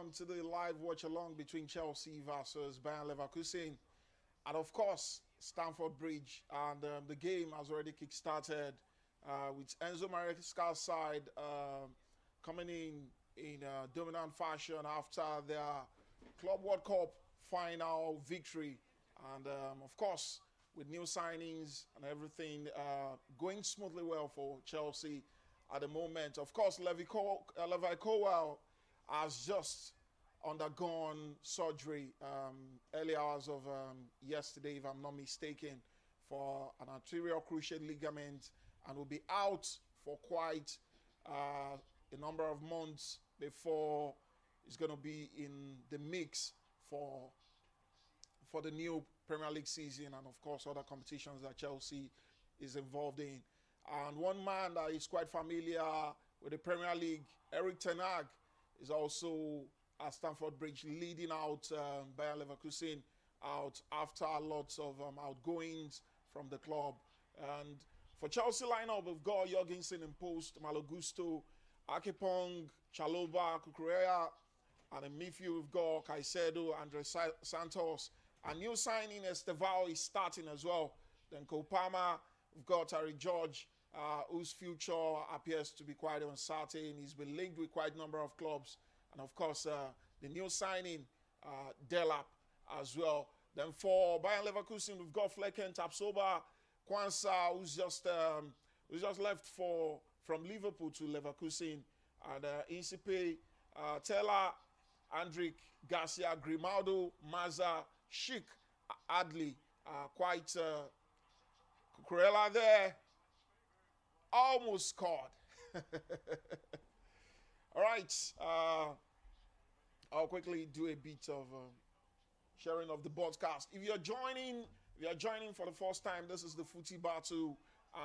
welcome to the live watch along between Chelsea versus Bayer Leverkusen. And of course, Stamford Bridge. And the game has already kick-started with Enzo Maresca's side coming in dominant fashion after their Club World Cup final victory. And of course, with new signings and everything going smoothly well for Chelsea at the moment. Of course, Levi Colwill has just undergone surgery early hours of yesterday, if I'm not mistaken, for an arterial cruciate ligament, and will be out for quite a number of months before he's going to be in the mix for the new Premier League season and, of course, other competitions that Chelsea is involved in. And one man that is quite familiar with the Premier League, Erik ten Hag, is also at Stamford Bridge leading out Bayer Leverkusen out after lots of outgoings from the club. And for Chelsea lineup, we've got Jorgensen in post, Malo Gusto, Akepong, Chalobah, Cucurella, and in midfield we've got Caicedo, Andre Santos. A new signing, Estêvão, is starting as well. Then Kopama, we've got Harry George, whose future appears to be quite uncertain. He's been linked with quite a number of clubs. And of course, the new signing, Delap, as well. Then for Bayer Leverkusen, we've got Flecken, Tapsoba, Kwanzaa, who's just left from Liverpool to Leverkusen, and Insipe, Teller, Andrik, Garcia, Grimaldo, Maza, Schick, Adli, quite Cucurella there, almost scored. All right, I'll quickly do a bit of sharing of the broadcast. If you're joining for the first time, this is the Footy Battle,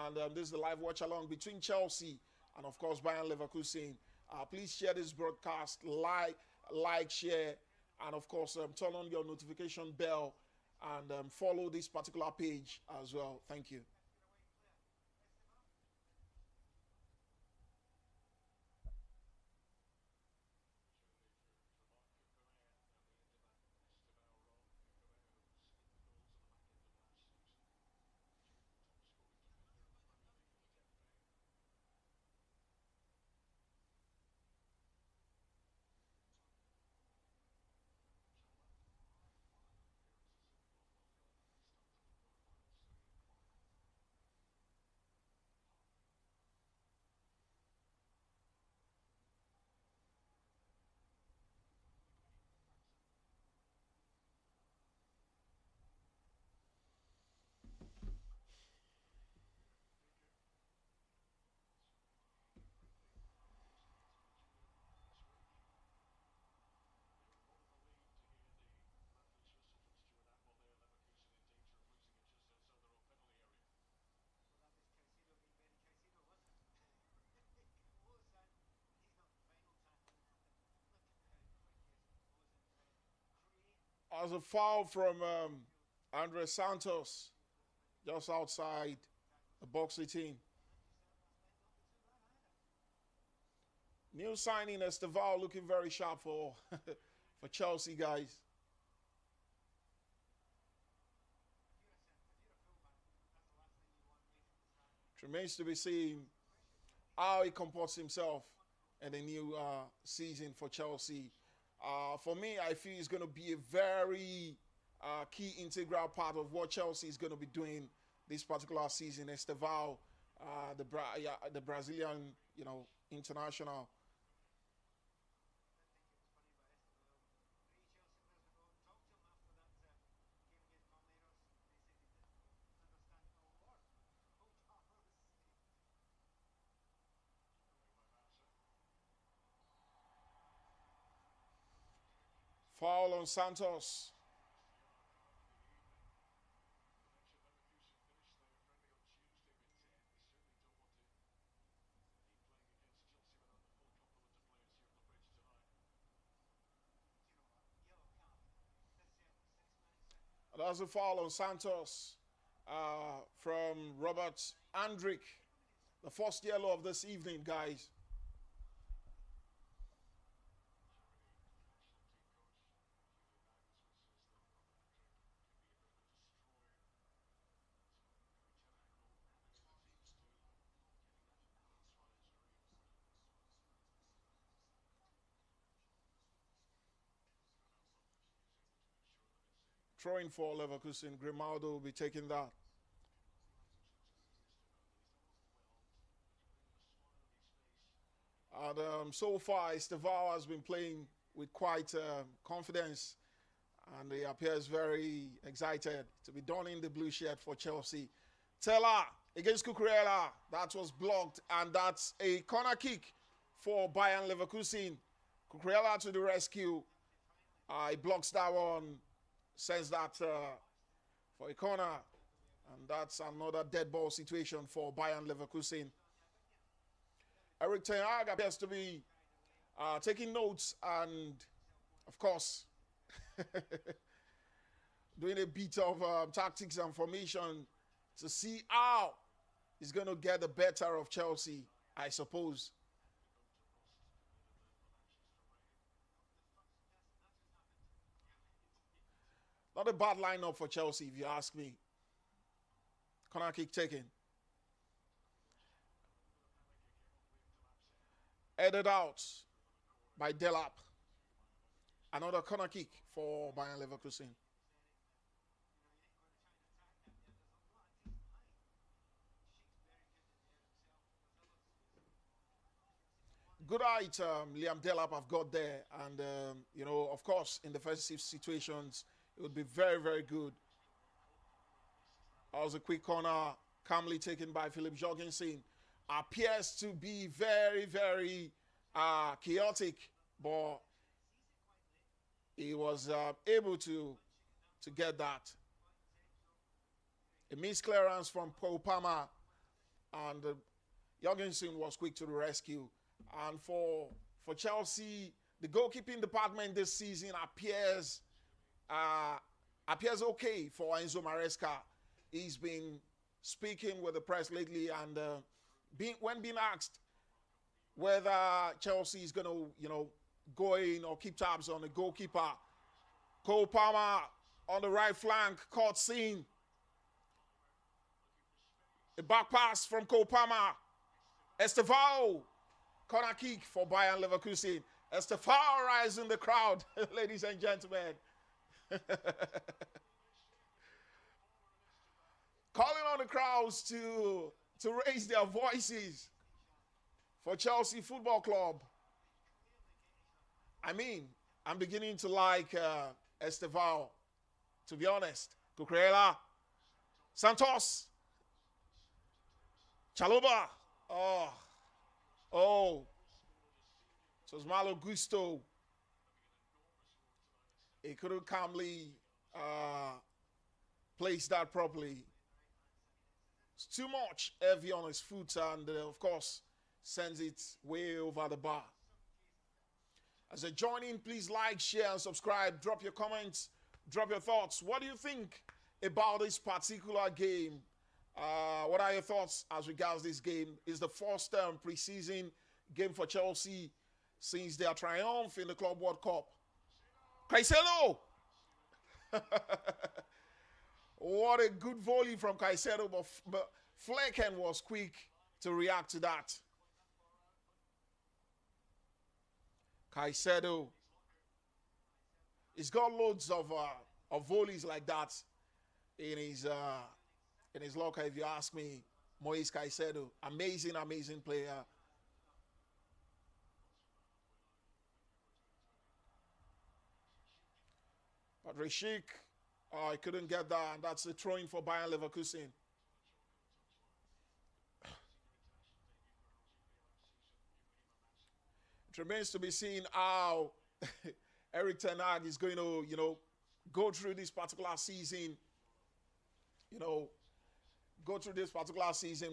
and this is the live watch along between Chelsea and, of course, Bayer Leverkusen. Please share this broadcast, like, share, and of course, turn on your notification bell and follow this particular page as well. Thank you. As a foul from Andre Santos, just outside the box 18. New signing Estêvão looking very sharp for for Chelsea, guys. It remains to be seen how he comports himself in the new season for Chelsea. For me, I feel it's going to be a very key integral part of what Chelsea is going to be doing this particular season. Estêvão, the Brazilian, international. Foul on Santos. That's a foul on Santos from Robert Andrik. The first yellow of this evening, guys. Throwing for Leverkusen. Grimaldo will be taking that. And so far, Estêvão has been playing with quite confidence, and he appears very excited to be donning the blue shirt for Chelsea. Teller against Cucurella. That was blocked, and that's a corner kick for Bayer Leverkusen. Cucurella to the rescue. He blocks that one, sends that for a corner, and that's another dead ball situation for Bayer Leverkusen. Erik ten Hag appears to be taking notes and, of course, doing a bit of tactics and formation to see how he's going to get the better of Chelsea, I suppose. Not a bad lineup for Chelsea, if you ask me. Corner kick taken. Headed out by Delap. Another corner kick for Bayer Leverkusen. Good height, Liam Delap have got there. And, you know, of course, in defensive situations, it would be very, very good. That was a quick corner, calmly taken by Philip Jorgensen. Appears to be very, very chaotic, but he was able to get that. A missed clearance from Paul Palmer, and Jorgensen was quick to the rescue. And for Chelsea, the goalkeeping department this season appears okay for Enzo Maresca. He's been speaking with the press lately, and when being asked whether Chelsea is going to, you know, go in or keep tabs on the goalkeeper, Cole Palmer on the right flank, caught scene. A back pass from Cole Palmer. Estêvão, corner kick for Bayer Leverkusen. Estêvão rising the crowd, ladies and gentlemen. Calling on the crowds to raise their voices for Chelsea Football Club. I mean, I'm beginning to like Estêvão, to be honest. Cucurella, Santos, Chalobah. Oh, it was Malo Gusto. He couldn't calmly place that properly. It's too much heavy on his foot, and of course, sends it way over the bar. As a join in, please like, share, and subscribe. Drop your comments, drop your thoughts. What do you think about this particular game? What are your thoughts as regards this game? It's the first preseason game for Chelsea since their triumph in the Club World Cup. Caicedo! What a good volley from Caicedo, but Flecken was quick to react to that. Caicedo, he's got loads of volleys like that in his locker, if you ask me. Moise Caicedo, amazing player. But Rishik, I couldn't get that, and that's a throw-in for Bayer Leverkusen. It remains to be seen how Erik ten Hag is going to, you know, go through this particular season,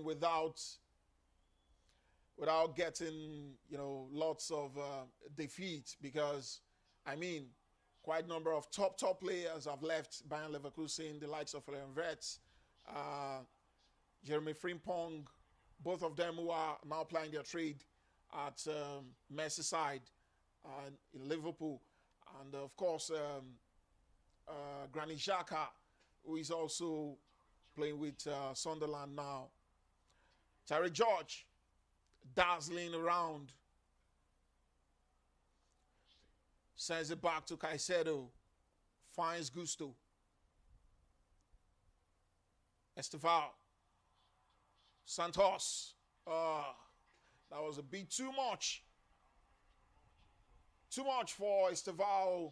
without getting, lots of defeat, because, I mean, quite a number of top players have left Bayer Leverkusen, the likes of Leon Wirtz, Jeremy Frimpong, both of them who are now playing their trade at Merseyside in Liverpool. And, of course, Granit Xhaka, who is also playing with Sunderland now. Terry George, dazzling around. Sends it back to Caicedo. Finds Gusto. Estêvão. Santos. That was a bit too much. Too much for Estêvão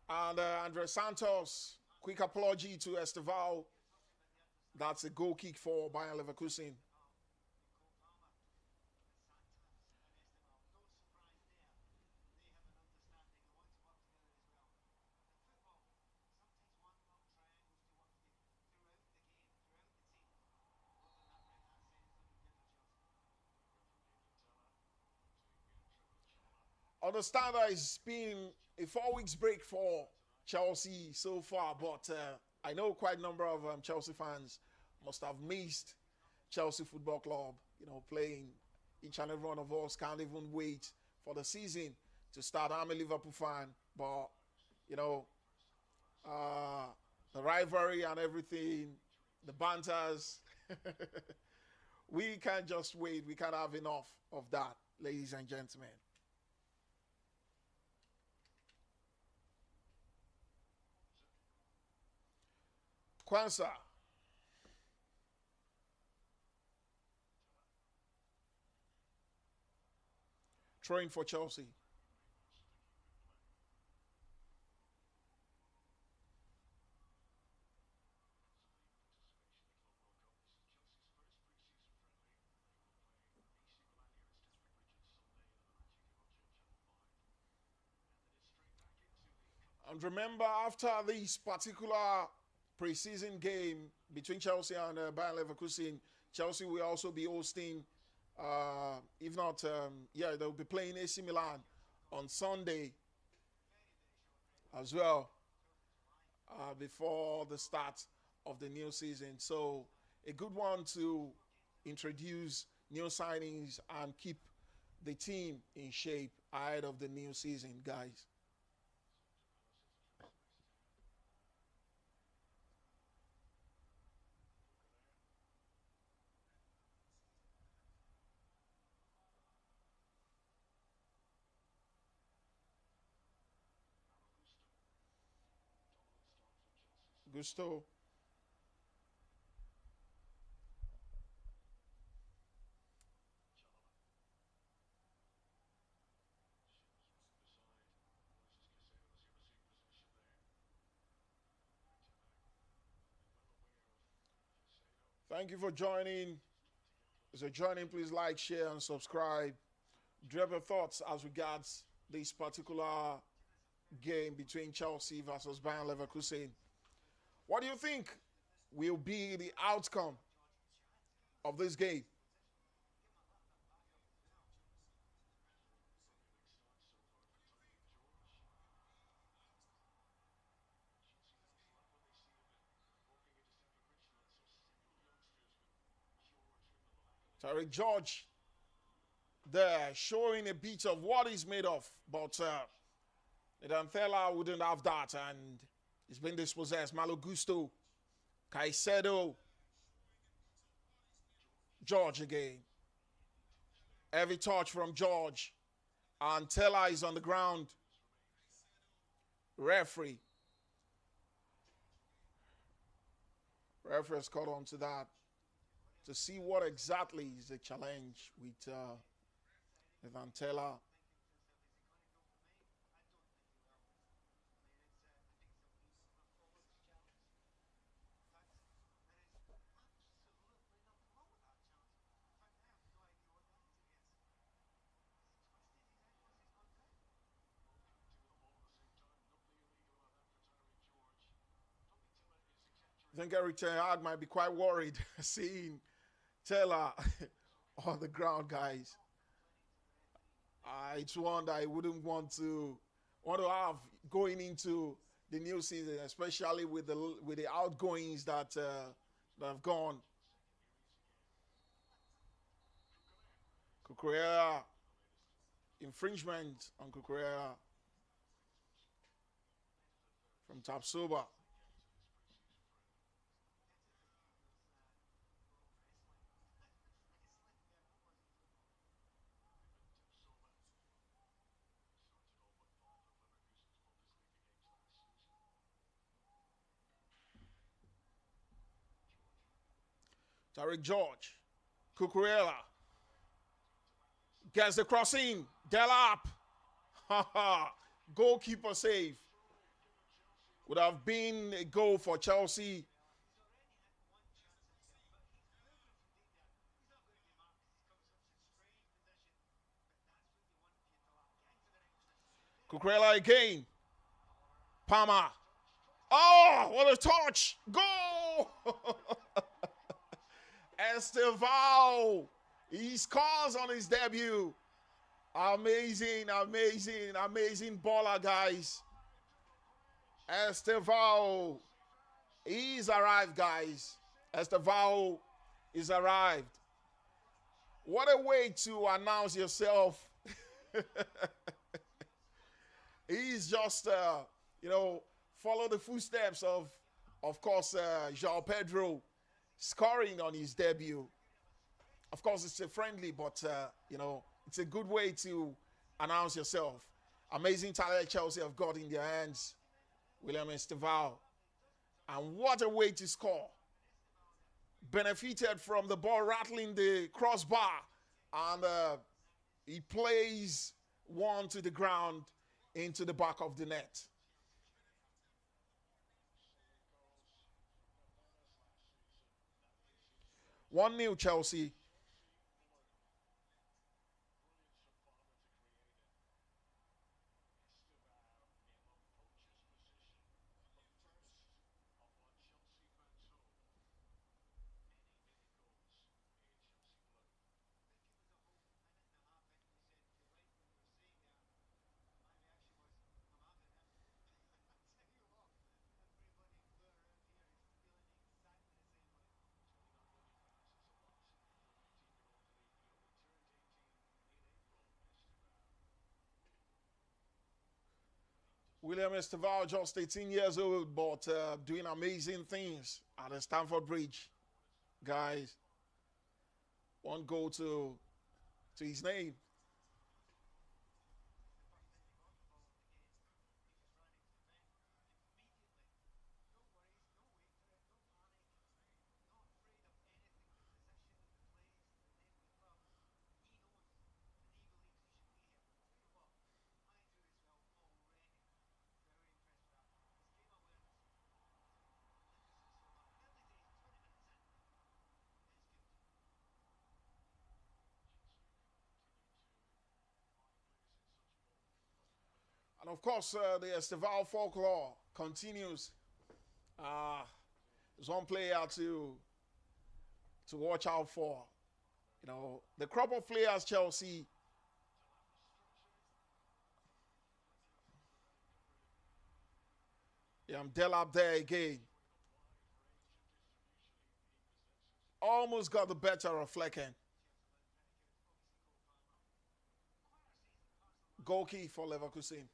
and Andre Santos. Quick apology to Estêvão. That's a goal kick for Bayer Leverkusen. Understand that it's been a 4 weeks break for Chelsea so far, but I know quite a number of Chelsea fans must have missed Chelsea Football Club, playing. Each and every one of us can't even wait for the season to start. I'm a Liverpool fan, but, the rivalry and everything, the banters, we can't just wait. We can't have enough of that, ladies and gentlemen. Kwanzaa. Throwing for Chelsea. And remember, after this particular preseason game between Chelsea and Bayer Leverkusen, Chelsea will also be hosting, if not, they'll be playing AC Milan on Sunday as well, before the start of the new season. So a good one to introduce new signings and keep the team in shape ahead of the new season, guys. Gusto. Thank you for joining. As you're joining, please like, share, and subscribe. Drop your thoughts as regards this particular game between Chelsea versus Bayer Leverkusen. What do you think will be the outcome of this game? Tarek George there showing a bit of what he's made of, but Dantella wouldn't have that, and he's been dispossessed. Malo Gusto, Caicedo, George again. Every touch from George, and Tella is on the ground. Referee has caught on to that to see what exactly is the challenge with Antela. I think Eric Ten Hag might be quite worried seeing Taylor on the ground, guys. It's one that I wouldn't want to have going into the new season, especially with the outgoings that have gone. Kukurea, infringement on Kukurea from Tapsoba. Tariq George. Cucurella. Gets the crossing. Delap. Goalkeeper save. Would have been a goal for Chelsea. Cucurella again. Palmer. Oh, what a touch. Goal! Estêvão. He scores on his debut. Amazing, amazing, amazing baller, guys. Estêvão. He's arrived, guys. Estêvão is arrived. What a way to announce yourself. He's just, follow the footsteps of course, João Pedro scoring on his debut. Of course, it's a friendly, but, it's a good way to announce yourself. Amazing talent Chelsea have got in their hands. William Estêvão. And what a way to score. Benefited from the ball rattling the crossbar. And he plays one to the ground into the back of the net. 1-0 Chelsea. William Estêvão, just 18 years old, but doing amazing things at the Stamford Bridge. Guys, one goal to his name. And of course, the Estêvão folklore continues. There's one player to watch out for. The crop of players Chelsea. Yeah, I'm Delap there again. Almost got the better of Flecken. Goalkeeper for Leverkusen.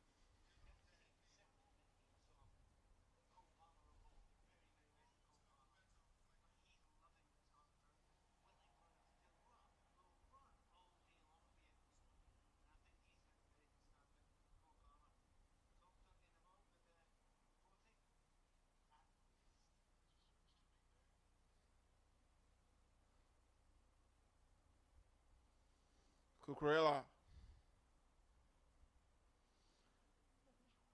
Cucurella.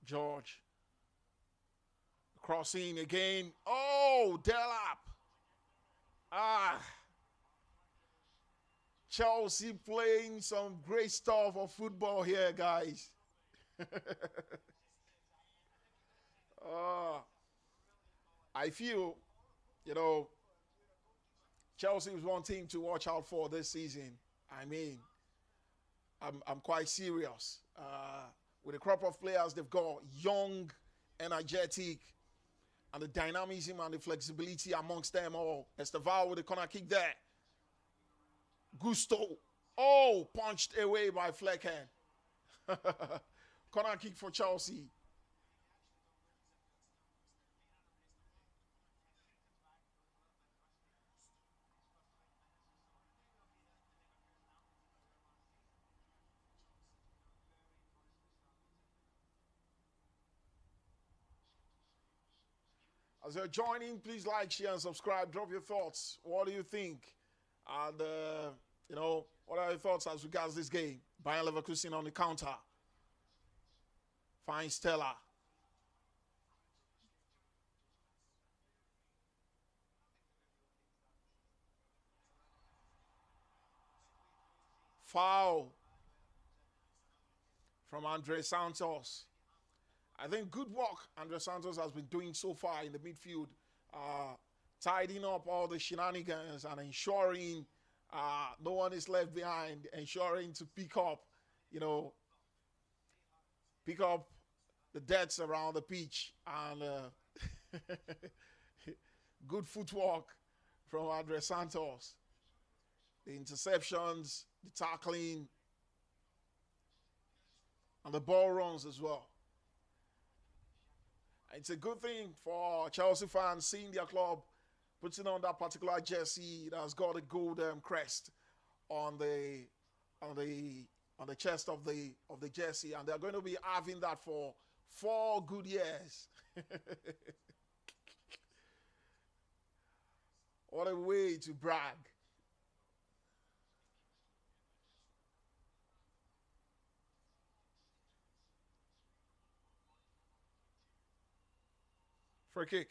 George. Crossing again. Oh, Delap. Chelsea playing some great stuff of football here, guys. I feel, Chelsea is one team to watch out for this season. I mean, I'm quite serious. With the crop of players they've got, young, energetic, and the dynamism and the flexibility amongst them all. Estêvão with the corner kick there. Gusto. Oh, punched away by Flecken. Corner kick for Chelsea. As you're joining, please like, share, and subscribe. Drop your thoughts. What do you think? And, what are your thoughts as regards this game? Bayer Leverkusen on the counter. Fine Stella. Foul from Andre Santos. I think good work Andre Santos has been doing so far in the midfield, tidying up all the shenanigans and ensuring no one is left behind, ensuring to pick up the debts around the pitch, and good footwork from Andre Santos. The interceptions, the tackling, and the ball runs as well. It's a good thing for Chelsea fans seeing their club putting on that particular jersey that has got a gold crest on the chest of the jersey, and they're going to be having that for 4 good years. What a way to brag. Free kick.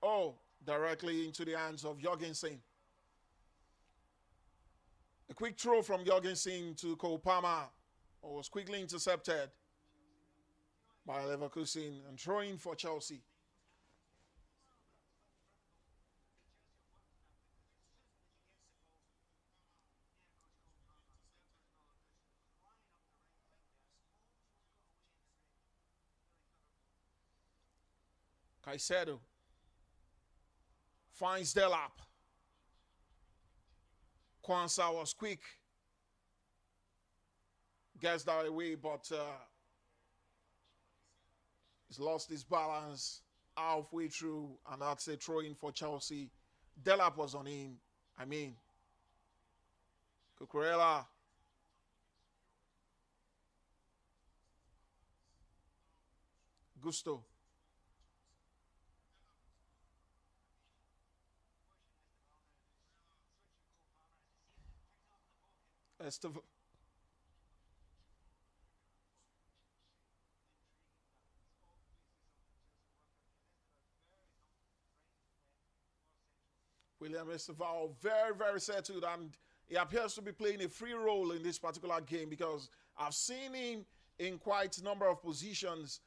Oh, directly into the hands of Jorgensen. A quick throw from Jorgensen to Cole Palmer was quickly intercepted by Leverkusen and throwing for Chelsea. Caicedo finds Delap. Kwanzaa was quick. Gets that away, but he's lost his balance halfway through, and that's a throw-in for Chelsea. Delap was on him. Cucurella. Gusto. Estêvão. William Estêvão, very, very settled, and he appears to be playing a free role in this particular game because I've seen him in quite a number of positions.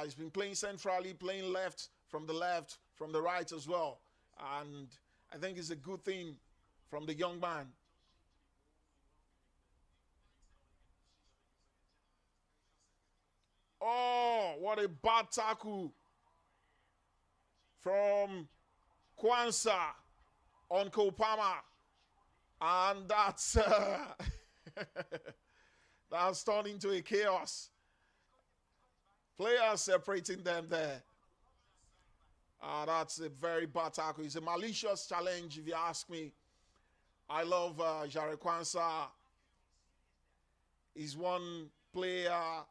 He's been playing centrally, playing left, from the right as well. And I think it's a good thing from the young man. Oh, what a bad tackle from Kwanzaa on Cole Palmer. And that's that's turned into a chaos. Players separating them there. That's a very bad tackle. It's a malicious challenge, if you ask me. I love Jorrel Kwanzaa. He's one player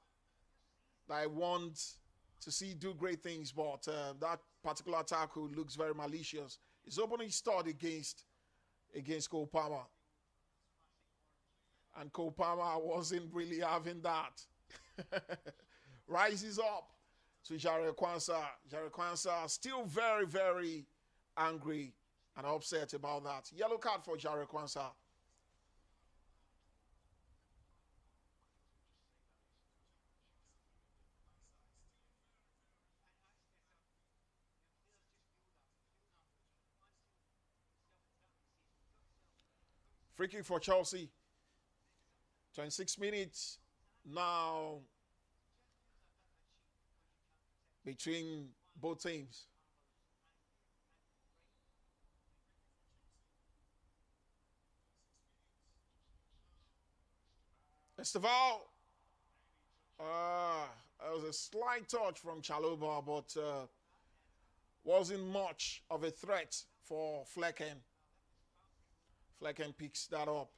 that I want to see do great things, but that particular tackle looks very malicious. His opening start against Cole Palmer. And Cole Palmer wasn't really having that. Rises up to Jorrel Kwanzaa. Jorrel Kwanzaa still very, very angry and upset about that. Yellow card for Jorrel Kwanzaa. Free kick for Chelsea. 26 minutes now between both teams. Estêvão. There was a slight touch from Chalobah, but wasn't much of a threat for Flecken. Flecken picks that up.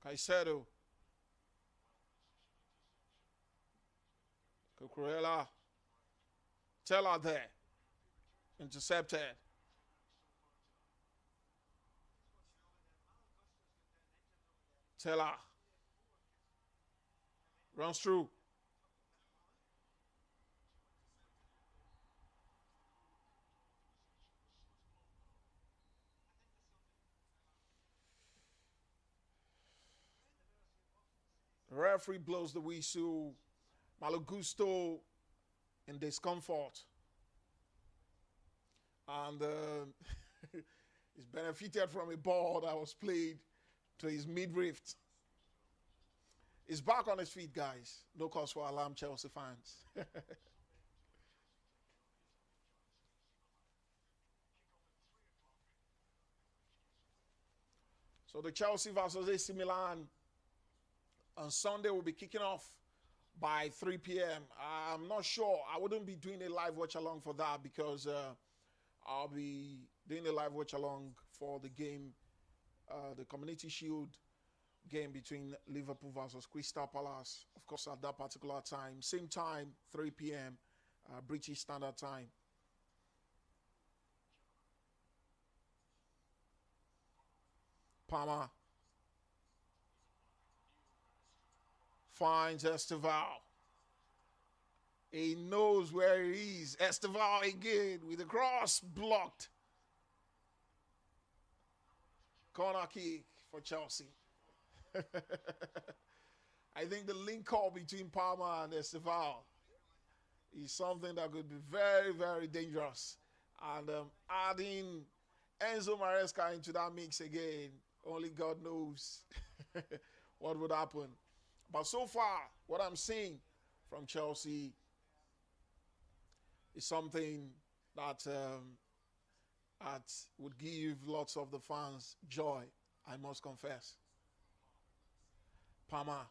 Caicedo. Cucurella. Teller there. Intercepted. Teller. Runs through. The referee blows the whistle. Malo Gusto in discomfort. And he's benefited from a ball that was played to his midriff. He's back on his feet, guys. No cause for alarm, Chelsea fans. So the Chelsea versus AC Milan on Sunday will be kicking off by 3 p.m. I'm not sure. I wouldn't be doing a live watch along for that because I'll be doing a live watch along for the game, the Community Shield game between Liverpool versus Crystal Palace. Of course, at that particular time. Same time, 3 p.m. British Standard Time. Palmer finds Estêvão. He knows where he is. Estêvão again with the cross blocked. Corner kick for Chelsea. I think the link up between Palmer and Estêvão is something that could be very, very dangerous. And adding Enzo Maresca into that mix again, only God knows what would happen. But so far, what I'm seeing from Chelsea is something that that would give lots of the fans joy, I must confess. Palmer.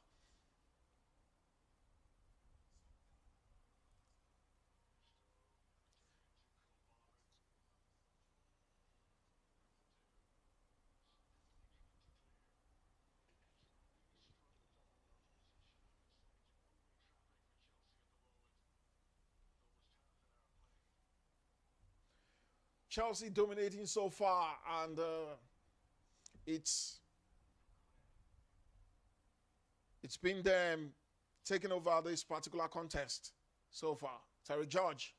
Chelsea dominating so far, and it's been them taking over this particular contest so far. Terry George.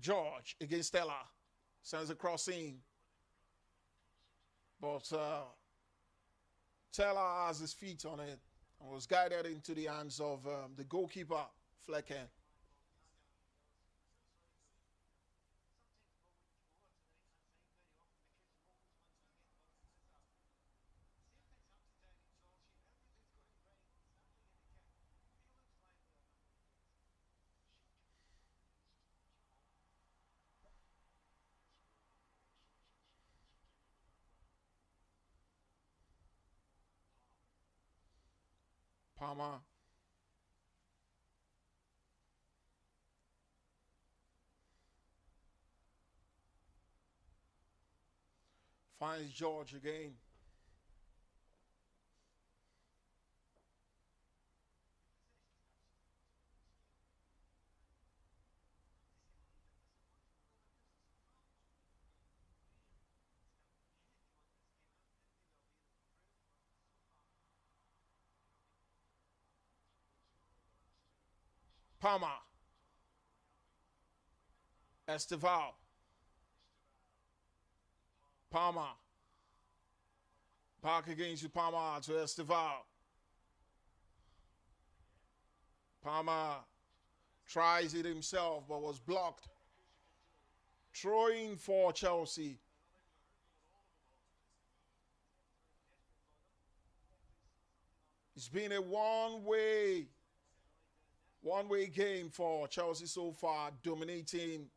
George against Stella. Sends a cross in. But Taylor has his feet on it and was guided into the hands of the goalkeeper, Flecken. Palmer. Finds George again. Palmer. Estêvão. Palmer. Back against Palmer to Estêvão. Palmer tries it himself but was blocked. Throwing for Chelsea. It's been a one-way game for Chelsea so far, dominating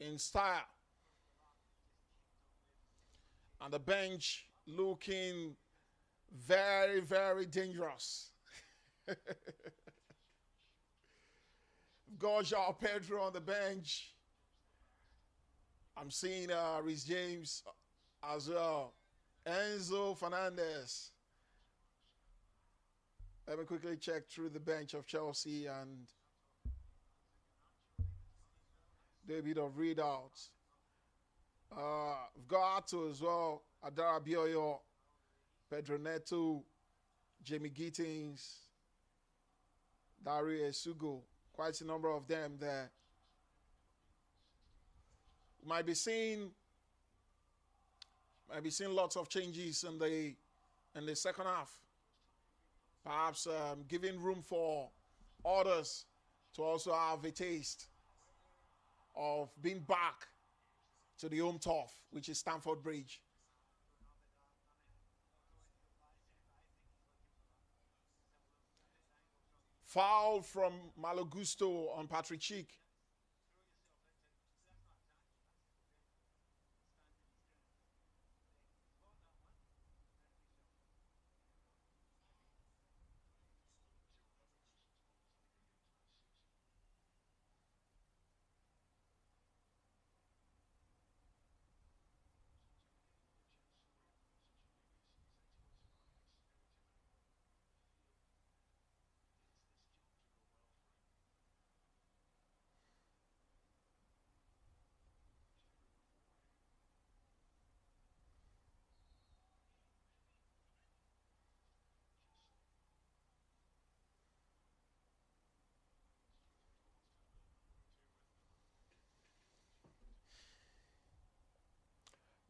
in style. And the bench looking very, very dangerous. Got João Pedro on the bench. I'm seeing Rhys James as well. Enzo Fernandez. Let me quickly check through the bench of Chelsea and do a bit of readouts. We've got Hato as well. Adara Bioyo, Pedro Neto, Jamie Gittens, Dario Esugo. Quite a number of them there. We might be seeing lots of changes in the second half. Perhaps giving room for others to also have a taste of being back to the home turf, which is Stamford Bridge. Foul from Malo Gusto on Patrick Schick.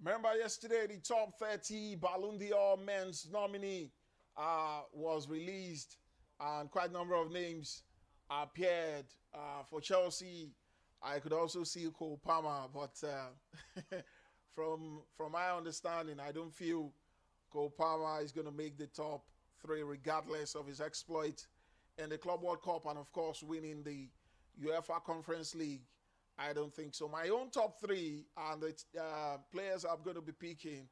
Remember yesterday, the top 30 Ballon d'Or men's nominee was released, and quite a number of names appeared for Chelsea. I could also see Cole Palmer, but from my understanding, I don't feel Cole Palmer is going to make the top 3 regardless of his exploit in the Club World Cup and, of course, winning the UEFA Conference League. I don't think so. My own top 3 and the players I'm going to be picking,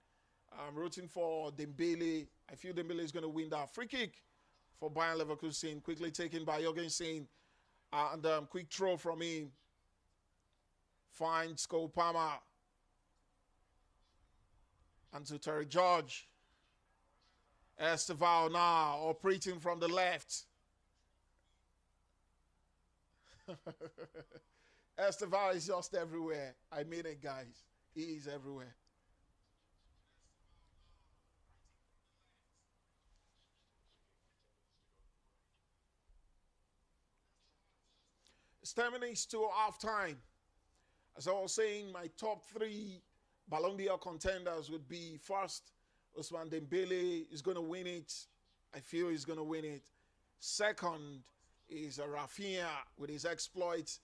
I'm rooting for Dembele. I feel Dembele is going to win that free kick for Bayer Leverkusen, quickly taken by Jorgensen, and quick throw from him. Finds Cole Palmer. And to Terry George. Estêvão now operating from the left. Estêvão is just everywhere. I mean it, guys. He is everywhere. It's 10 minutes to halftime. As I was saying, my top 3 Ballon d'Or contenders would be first, Ousmane Dembele is going to win it. I feel he's going to win it. Second is Rafinha with his exploits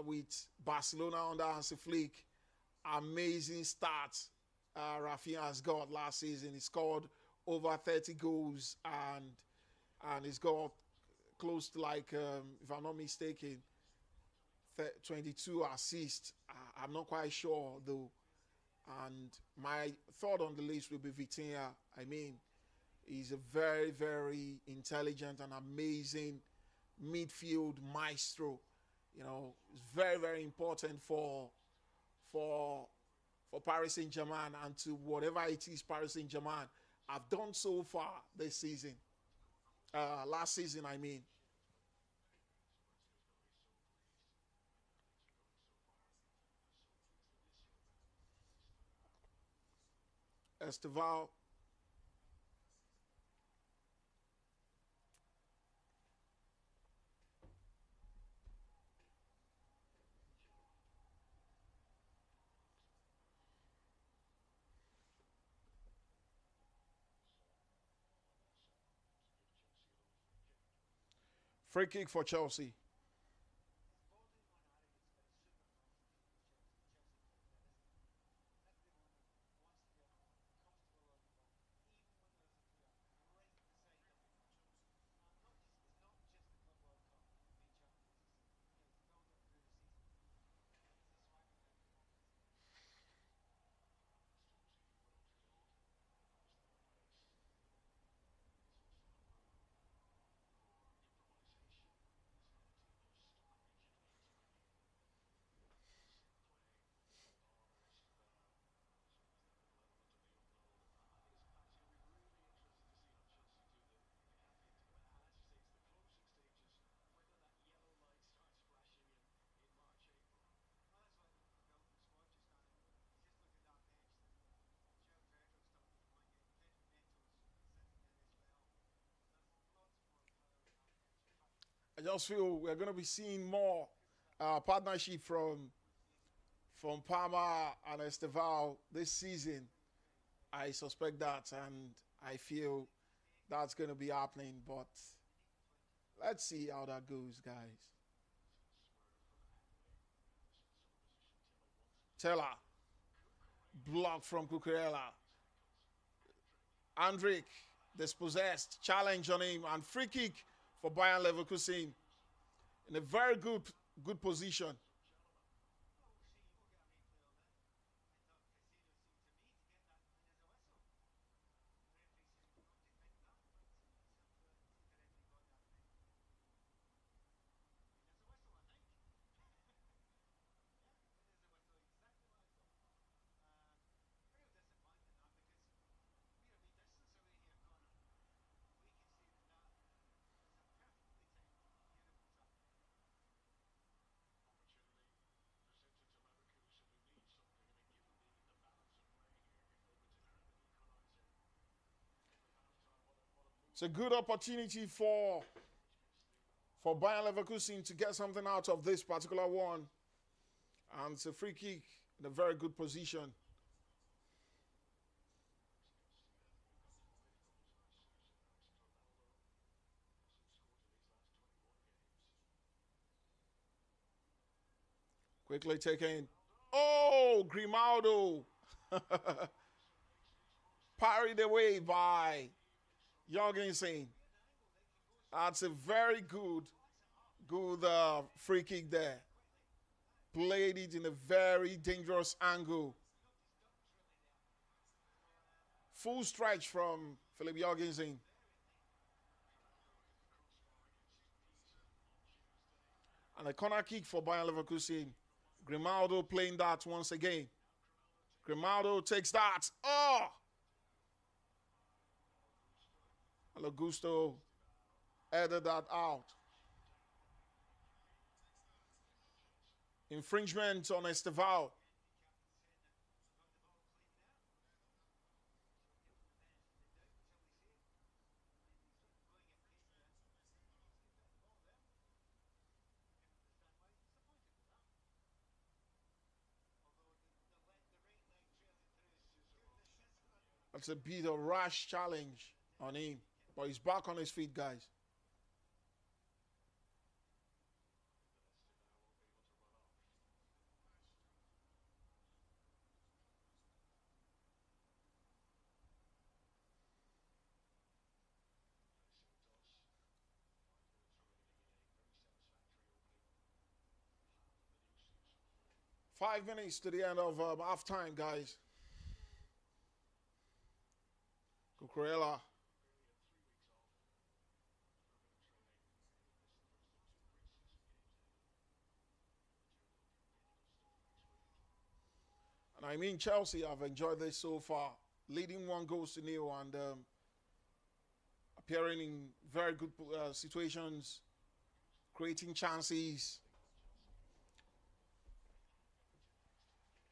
with Barcelona under Hansi Flick. Amazing start Rafinha has got last season. He scored over 30 goals and he's got close to if I'm not mistaken, 22 assists. I'm not quite sure though. And my third on the list will be Vitinha. I mean, he's a very, very intelligent and amazing midfield maestro. You know, it's very, very important for Paris Saint-Germain and to whatever it is Paris Saint-Germain have done so far this season. Last season, I mean. Estêvão. Free kick for Chelsea. I just feel we're going to be seeing more partnership from Parma and Estêvão this season. I suspect that, and I feel that's going to be happening. But let's see how that goes, guys. Teller. Block from Cucurella. Andrik dispossessed. Challenge on him. And free kick for Bayer Leverkusen. In a very good position. It's a good opportunity for Bayer Leverkusen to get something out of this particular one. And it's a free kick in a very good position. Quickly taken. Oh, Grimaldo. Parried away by Jorgensen. That's a very good free kick there. Played it in a very dangerous angle. Full stretch from Philip Jorgensen. And a corner kick for Bayer Leverkusen. Grimaldo playing that once again. Grimaldo takes that. Oh! And Augusto headed that out. Infringement on Estêvão. That's a bit of rash challenge on him. But he's back on his feet, guys. Five minutes to the end of halftime, guys. Cucurella. And I mean, Chelsea have enjoyed this so far. Leading 1-0 and appearing in very good situations, creating chances,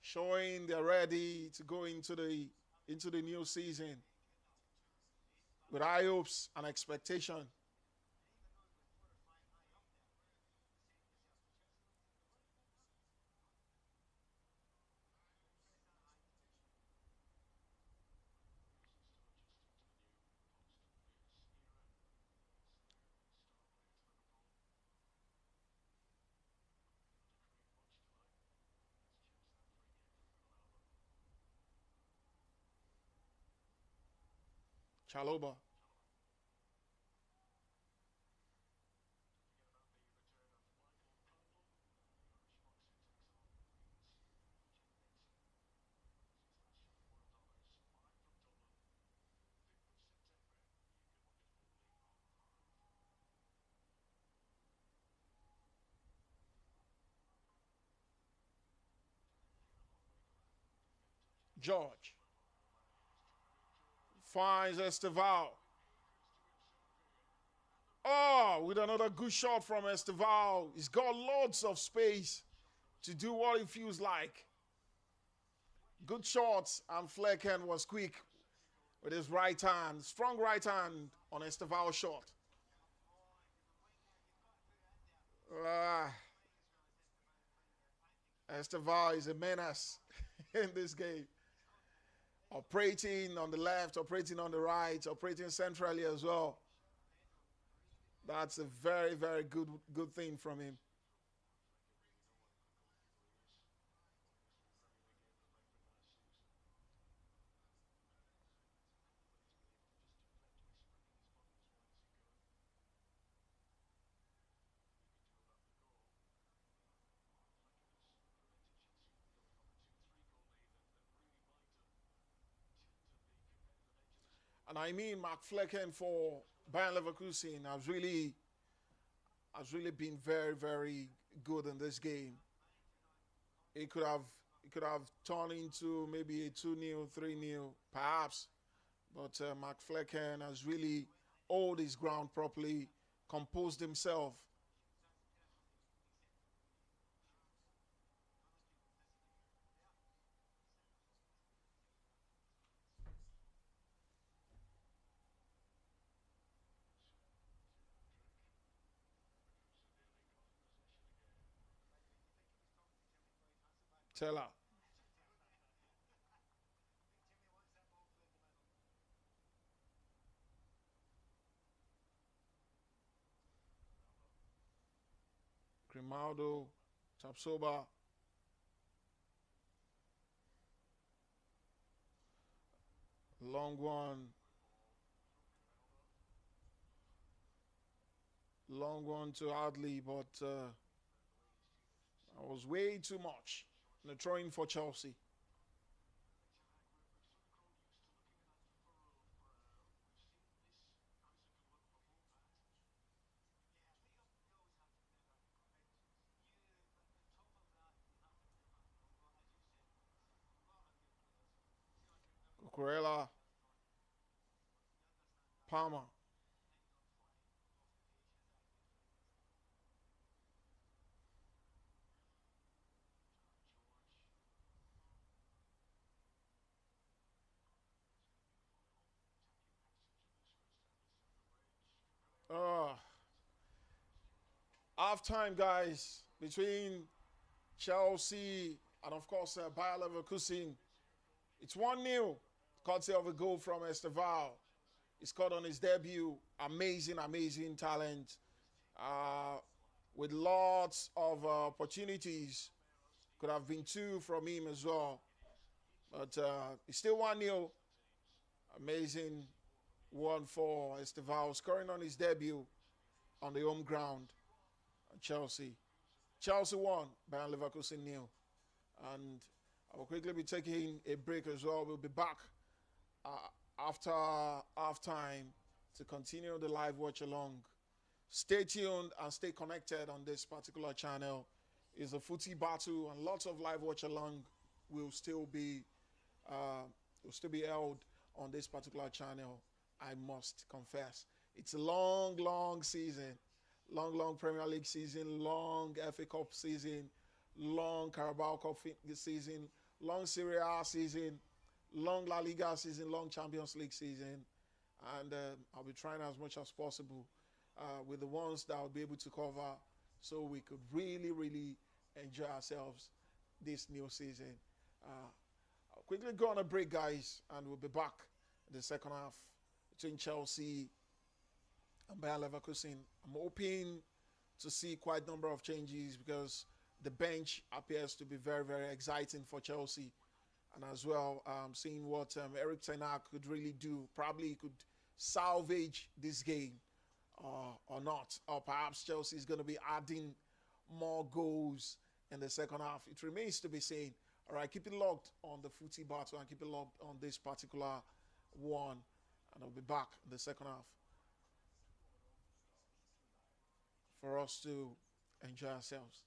showing they're ready to go into the new season with high hopes and expectation. Chalobah. George finds Estêvão. Oh, with another good shot from Estêvão. He's got lots of space to do what he feels like. Good shots, and Flecken was quick with his right hand. Strong right hand on Estêvão's shot. Ah, Estêvão is a menace in this game. Operating on the left, operating on the right, operating centrally as well. That's a very, very good thing from him. And I mean, Mark Flecken for Bayer Leverkusen has really been very, very good in this game. It could have it could have turned into maybe a 2-0, 3-0, perhaps. But Mark Flecken has really held his ground properly, composed himself. Teller, Grimaldo, Tapsoba, long one to Adley, but that was way too much. And the throwing for Chelsea. Cucurella, Palmer. Uh, Half time, guys, between Chelsea and, of course, Bayer Leverkusen. It's 1-0, courtesy of a goal from Estêvão. He scored on his debut. Amazing, amazing talent. Uh, with lots of opportunities. Could have been two from him as well. But it's still 1-0. Amazing one for Estêvão, scoring on his debut on the home ground at Chelsea. Chelsea won, Bayer Leverkusen nil. And I will quickly be taking a break as well. We'll be back after half time to continue the live watch along. Stay tuned and stay connected on this particular channel. It's a footy battle, and lots of live watch along will still be held on this particular channel. I must confess, it's a long season, long Premier League season, long FA Cup season, long Carabao Cup season, long Serie A season, long La Liga season, long Champions League season, and I'll be trying as much as possible with the ones that I'll be able to cover, so we could really enjoy ourselves this new season. I'll quickly go on a break, guys, and we'll be back in the second half between Chelsea and Bayer Leverkusen. I'm hoping to see quite a number of changes because the bench appears to be very exciting for Chelsea. And as well, seeing what Eric Ten Hag could really do. Probably he could salvage this game or not. Or perhaps Chelsea is going to be adding more goals in the second half. It remains to be seen. All right, keep it locked on the footy battle and keep it locked on this particular one. And I'll be back in the second half for us to enjoy ourselves.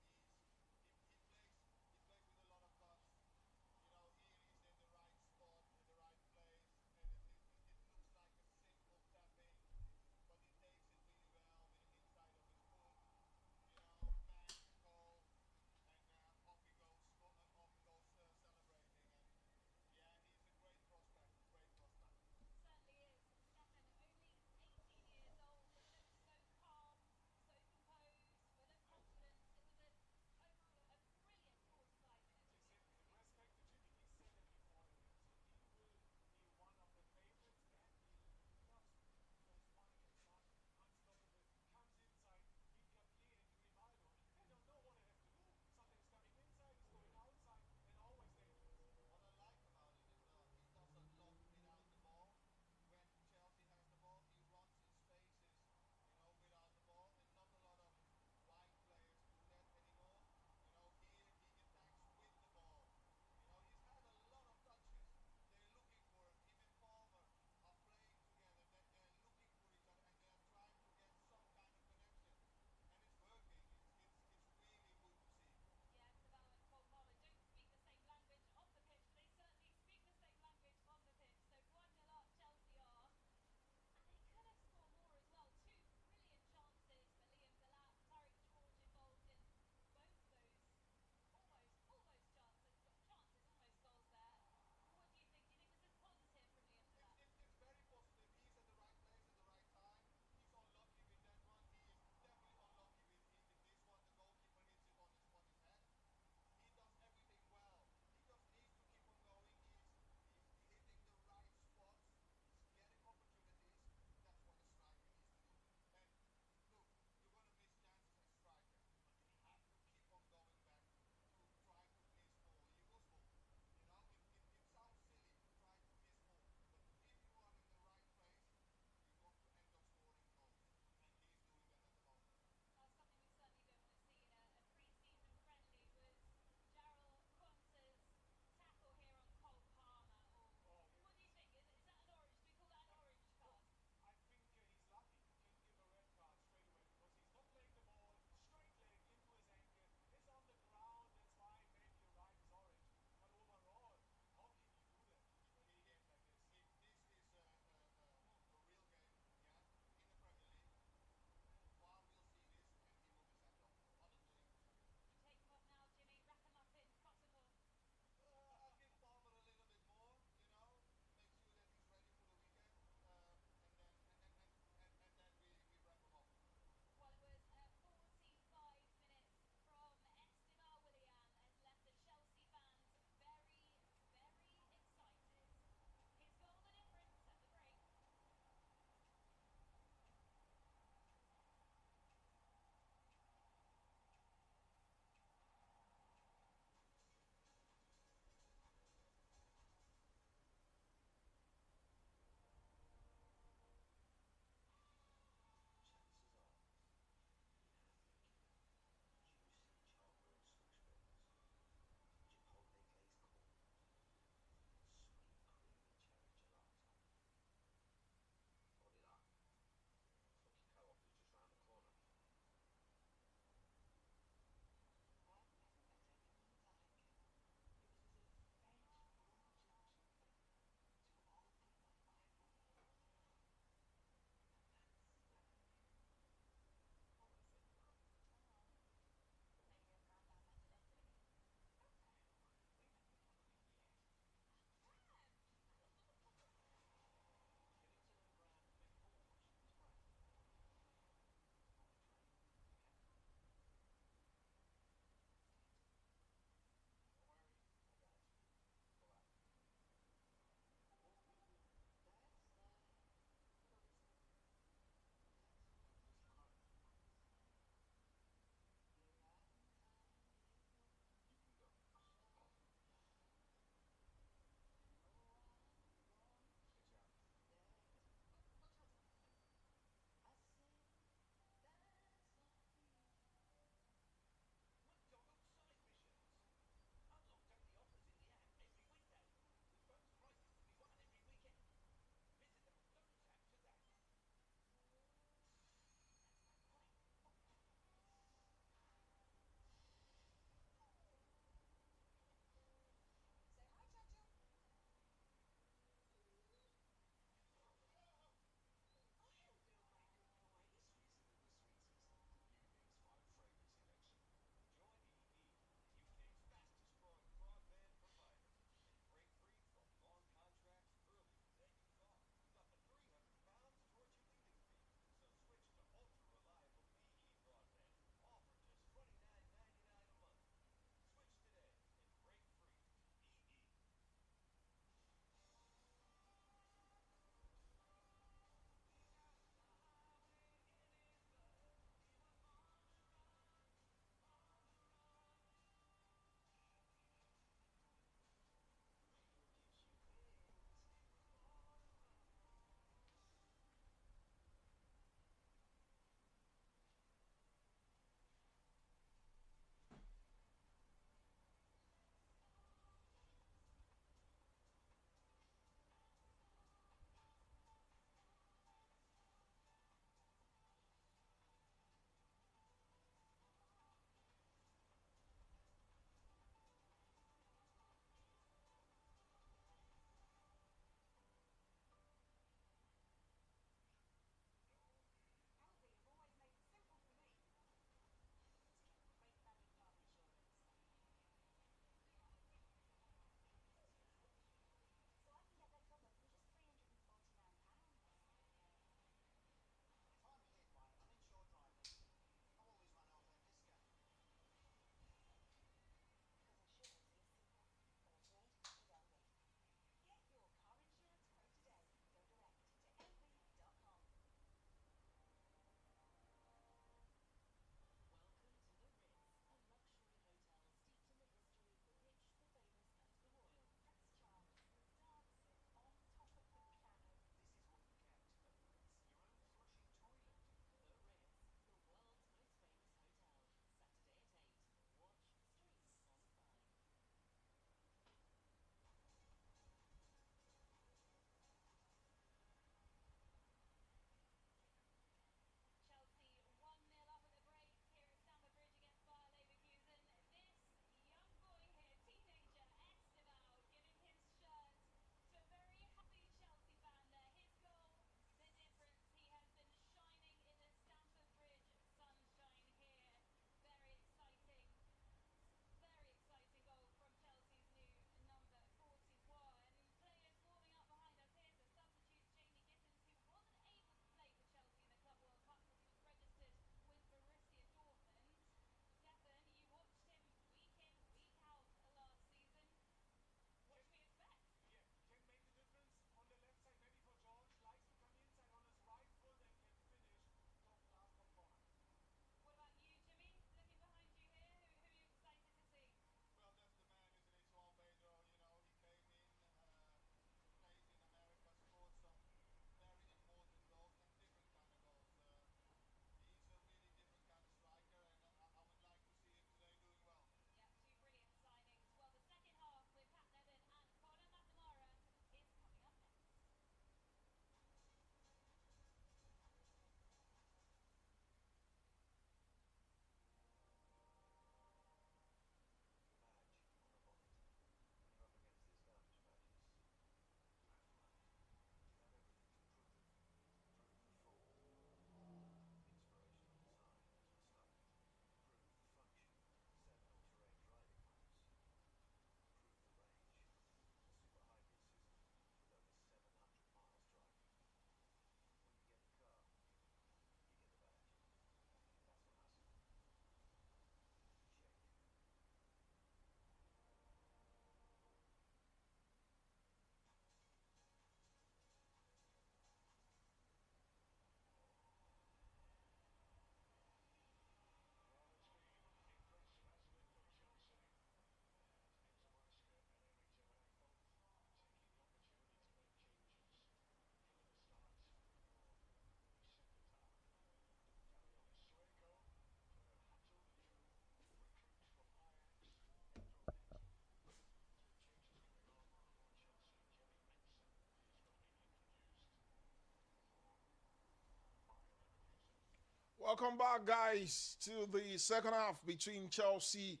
Welcome back, guys, to the second half between Chelsea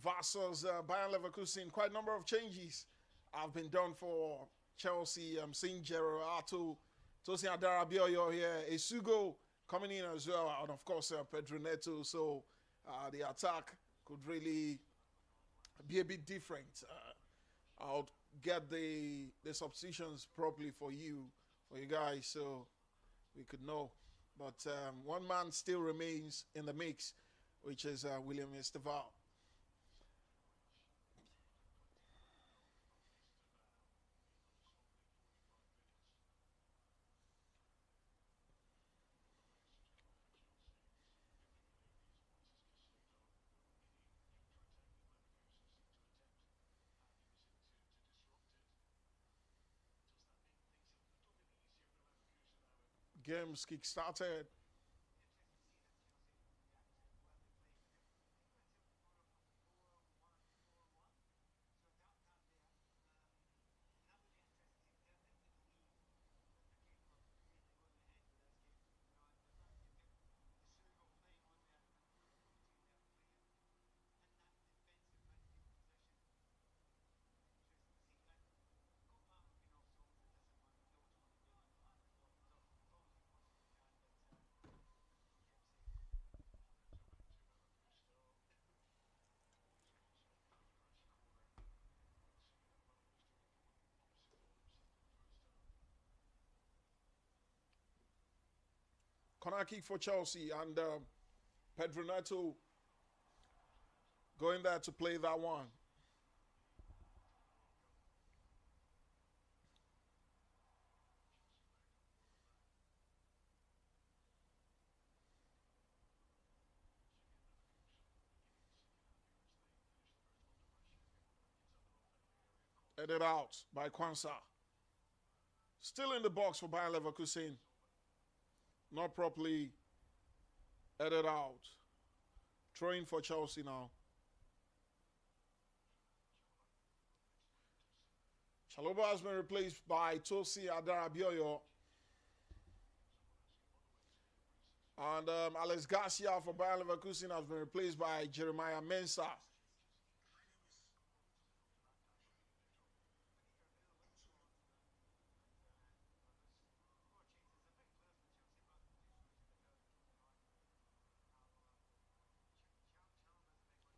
versus Bayer Leverkusen. Quite a number of changes have been done for Chelsea. I'm seeing Jorrel Hato, Tosin Adarabioyo here, Esugo coming in as well, and of course Pedro Neto. So the attack could really be a bit different. I'll get the substitutions properly for you guys, so we could know. But one man still remains in the mix, which is William Estêvão. Games kick-started. Corner kick for Chelsea, and Pedro Neto going there to play that one. Headed out by Kwanzaa. Still in the box for Bayer Leverkusen. Not properly headed out. Throwing for Chelsea now. Chalobah has been replaced by Tosin Adarabioyo. And Alex Garcia for Bayer Leverkusen has been replaced by Jeremiah Mensah.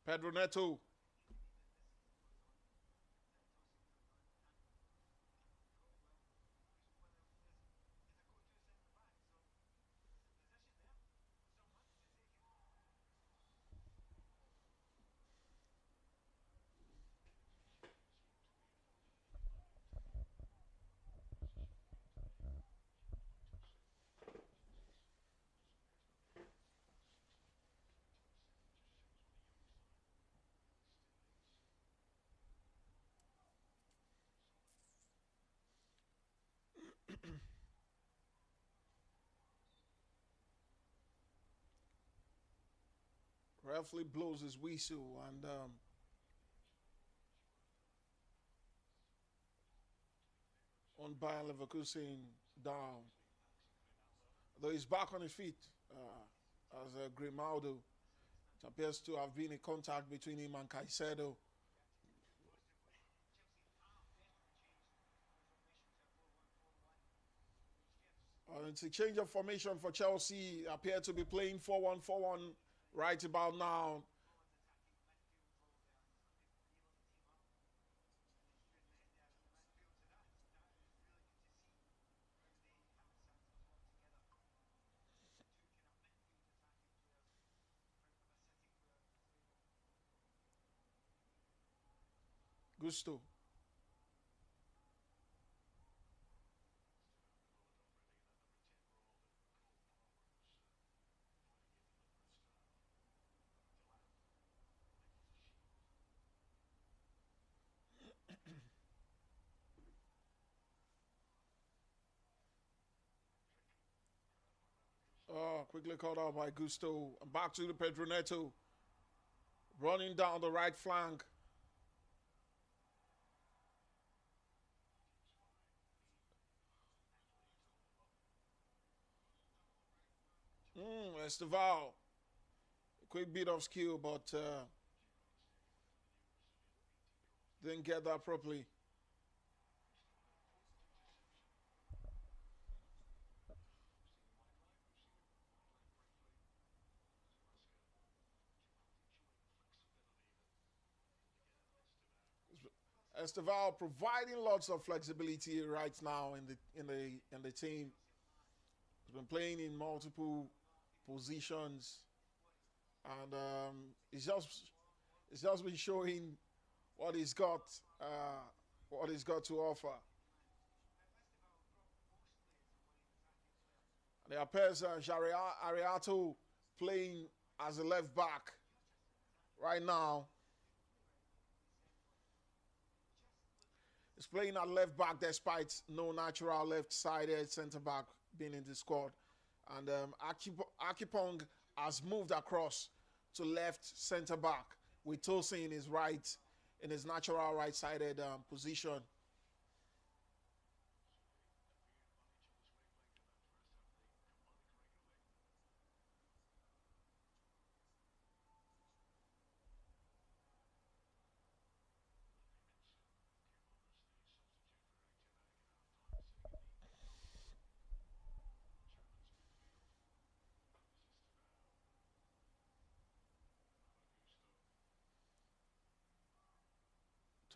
Pedro Neto. Referee blows his whistle, and on Bayer Leverkusen down. Though he's back on his feet as Grimaldo. It appears to have been a contact between him and Caicedo. It's a change of formation for Chelsea. Appear to be playing 4-1-4-1 right about now. Gusto. Quickly called out by Gusto. Back to the Pedro Neto. Running down the right flank. Estêvão. Quick bit of skill, but didn't get that properly. Estêvão providing lots of flexibility right now in the team. He's been playing in multiple positions, and he's just been showing what he's got, uh, what he's got to offer. And there appears Jorrel Hato playing as a left back right now. He's playing at left back despite no natural left-sided centre back being in the squad. And Akipong has moved across to left centre back with Tosin in his right, in his natural right-sided position.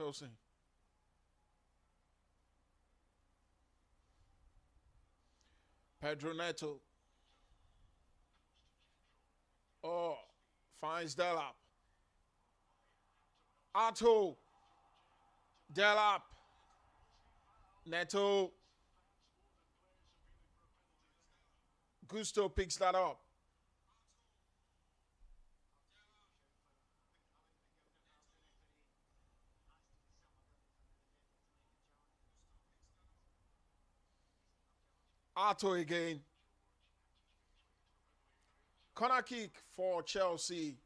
Tosin. Pedro Neto. Oh, finds Delap. Hato. Delap. Neto. Gusto picks that up. Hato again. Corner kick for Chelsea.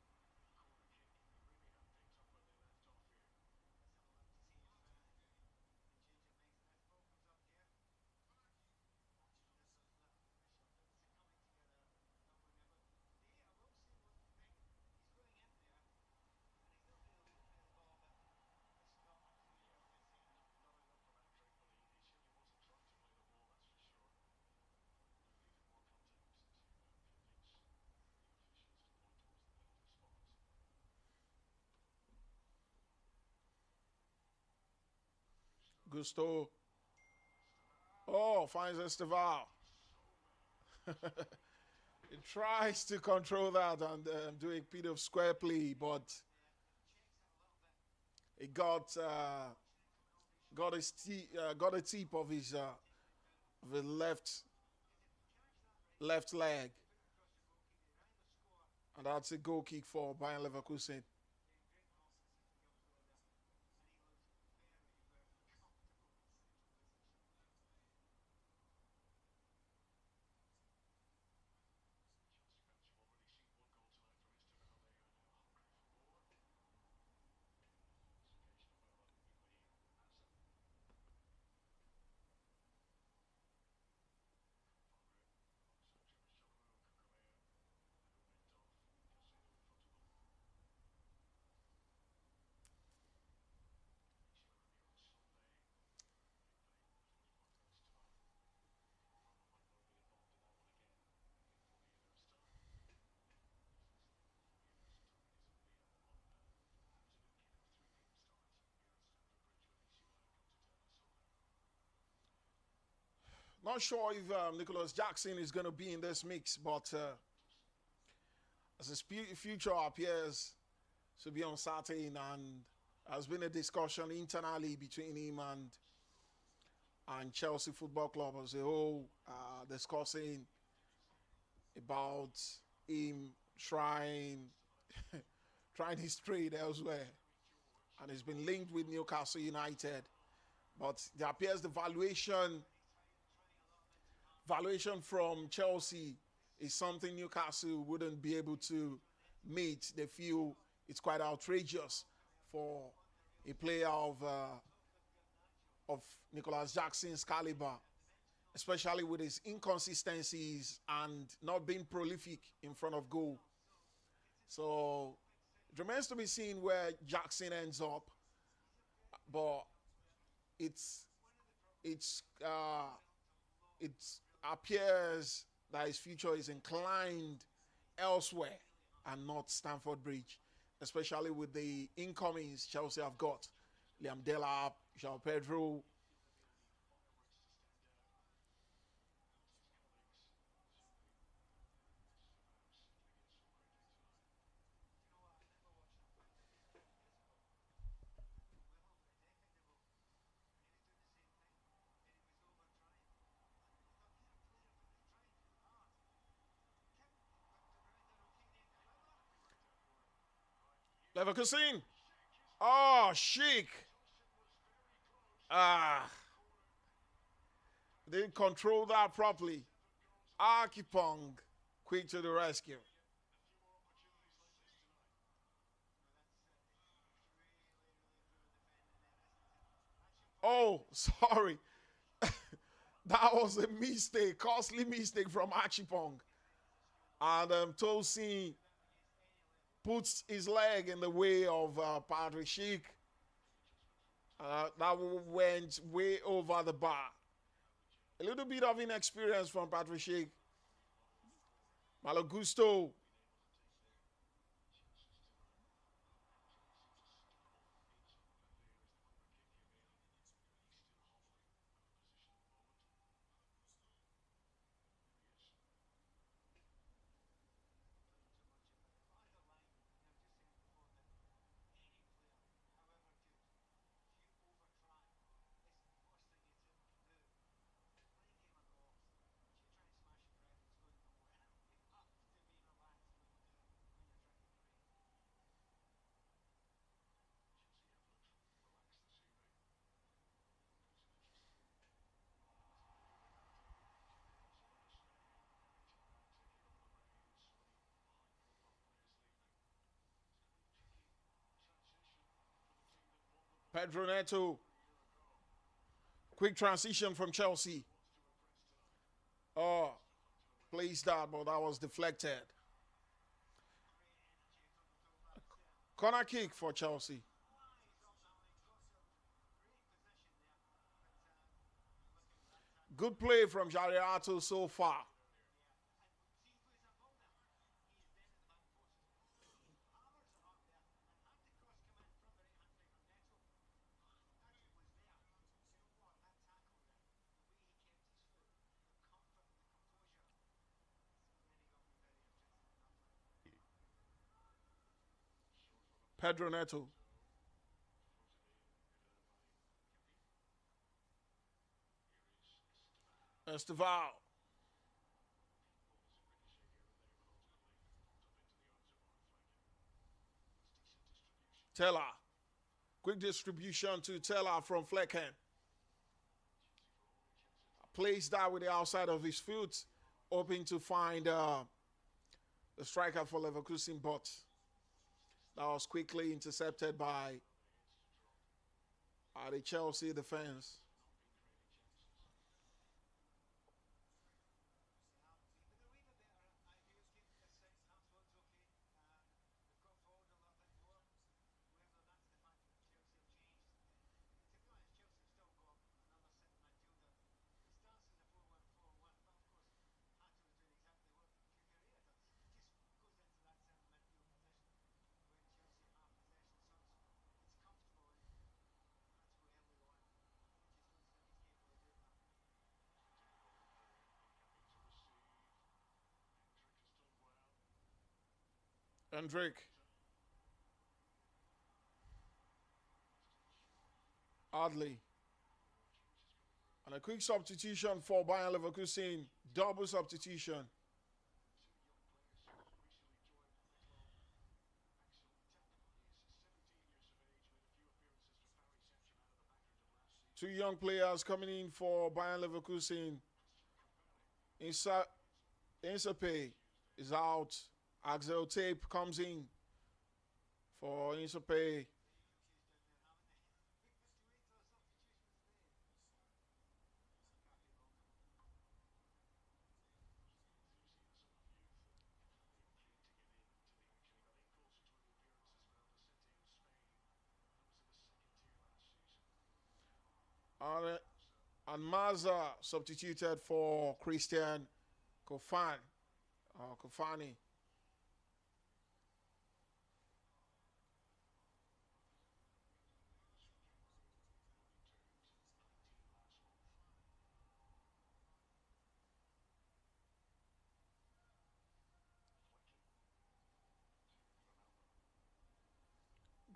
Gusto. Oh, finds Estêvão. He tries to control that and do a bit of square play, but it got a tip of his left leg, and that's a goal kick for Bayer Leverkusen. Not sure if Nicholas Jackson is going to be in this mix, but as his future appears to be uncertain, and has been a discussion internally between him and Chelsea Football Club as a whole, discussing about him trying trying his trade elsewhere, and he's been linked with Newcastle United. But there appears the valuation from Chelsea is something Newcastle wouldn't be able to meet. They feel it's quite outrageous for a player of Nicholas Jackson's caliber especially with his inconsistencies and not being prolific in front of goal. So it remains to be seen where Jackson ends up, but it's it's it appears that his future is inclined elsewhere and not Stamford Bridge, especially with the incomings Chelsea have got. Liam Delap, João Pedro. Leverkusen. Oh, Sheik. Ah, didn't control that properly. Akipong, quick to the rescue. Oh, sorry. That was a mistake, costly mistake from Achipong. And Tosin puts his leg in the way of Patrick Schick. That went way over the bar. A little bit of inexperience from Patrick Schick. Malagusto. Pedro Neto. Quick transition from Chelsea. Oh, plays that, but that was deflected. Corner kick for Chelsea. Good play from Jorrel Hato so far. Pedro Neto. Estêvão. Teller. Quick distribution to Teller from Fleckham. Plays that with the outside of his foot, hoping to find the striker for Leverkusen, but that was quickly intercepted by the Chelsea defense. Hendrick. Adley. And a quick substitution for Bayer Leverkusen. Double substitution. Two young players coming in for Bayer Leverkusen. Insape is out. Axel Tape comes in for Insape. And, and Maza substituted for Christian Kofani.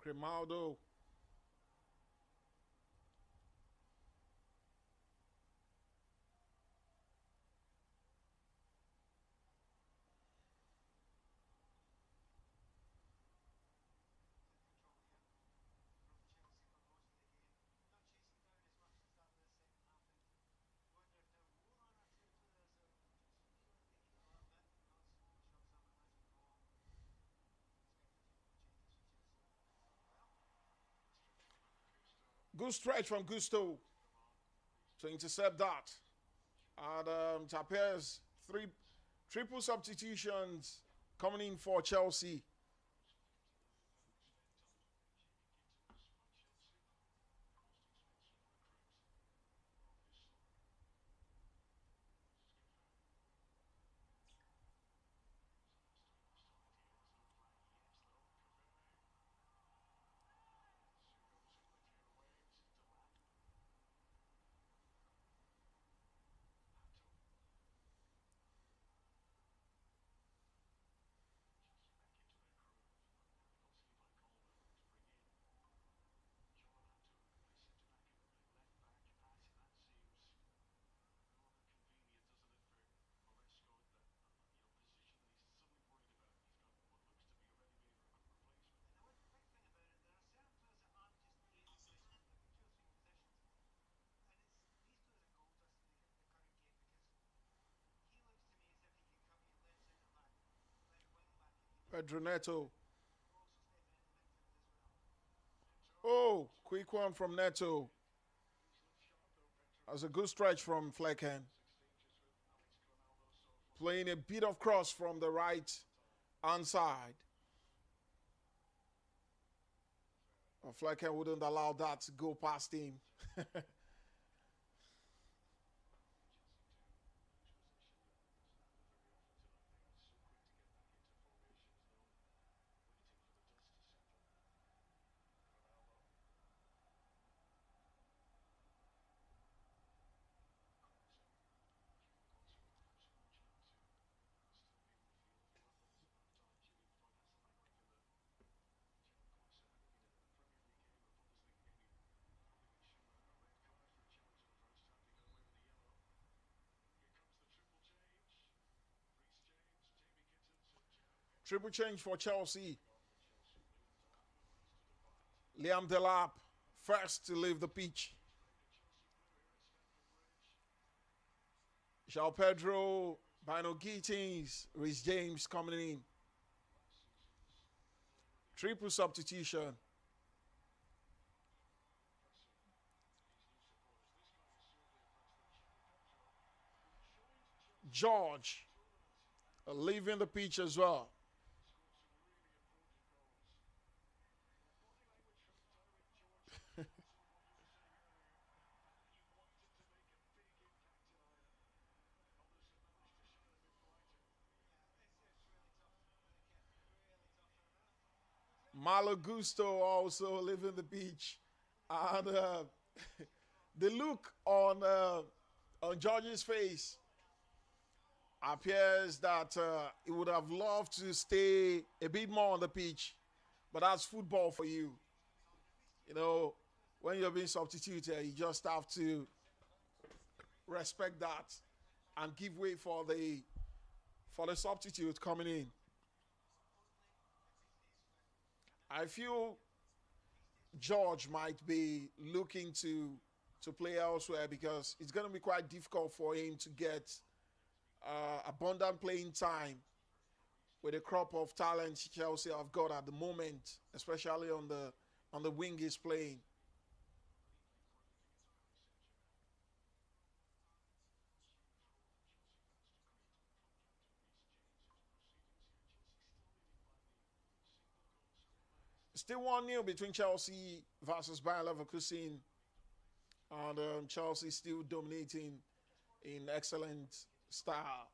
Grimaldo. Good stretch from Gusto to intercept that. And it appears triple substitutions coming in for Chelsea. Pedro Neto. Oh, quick one from Neto. That's a good stretch from Flecken. Playing a bit of cross from the right hand side. Flecken wouldn't allow that to go past him. Triple change for Chelsea. Liam Delap first to leave the pitch. João Pedro, Bino Gittens, Rhys James coming in. Triple substitution. George leaving the pitch as well. Malo Gusto also leaving the pitch. And the look on George's face appears that he would have loved to stay a bit more on the pitch. But that's football for you. You know, when you're being substituted, you just have to respect that and give way for the substitute coming in. I feel George might be looking to play elsewhere because it's going to be quite difficult for him to get abundant playing time with the crop of talent Chelsea have got at the moment, especially on the wing he's playing. Still 1-0 between Chelsea versus Bayer Leverkusen And Chelsea still dominating in excellent style.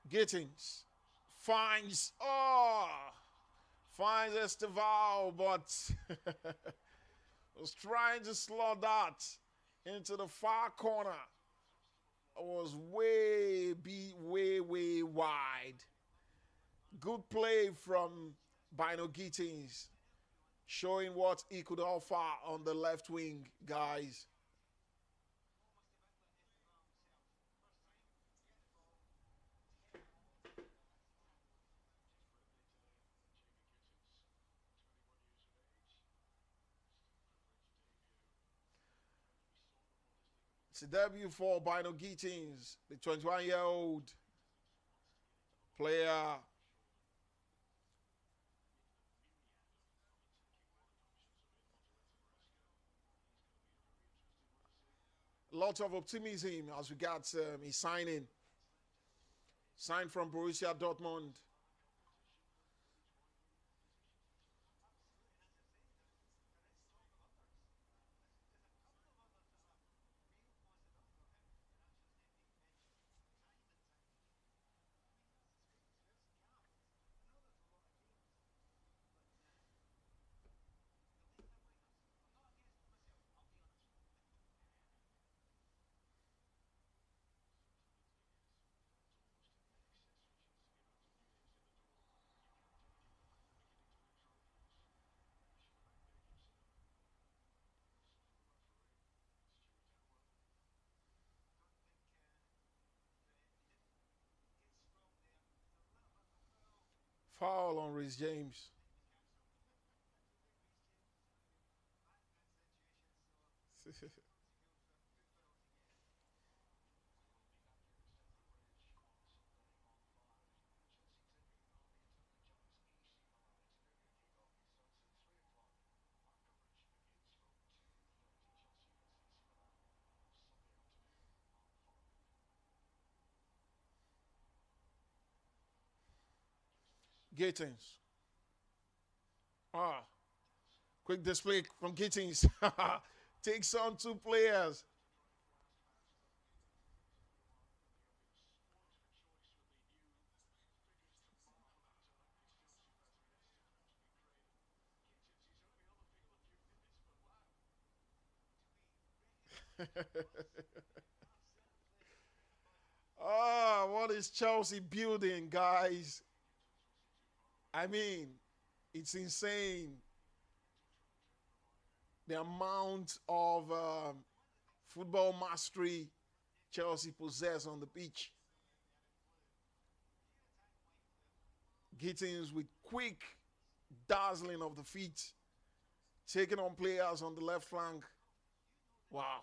Gittens finds Estêvão, but was trying to slot that into the far corner. It was way wide. Good play from Bino Gittens, showing what he could offer on the left wing, guys. It's a debut for Bino Gittens, the 21-year-old player. Lots of optimism as we got his signing. Signed from Borussia Dortmund. Foul on Rhys James. Gittens. Ah, quick display from Gittens. Takes on two players. Ah, what is Chelsea building, guys? I mean, it's insane. The amount of football mastery Chelsea possess on the pitch. Gittens with quick dazzling of the feet, taking on players on the left flank. Wow.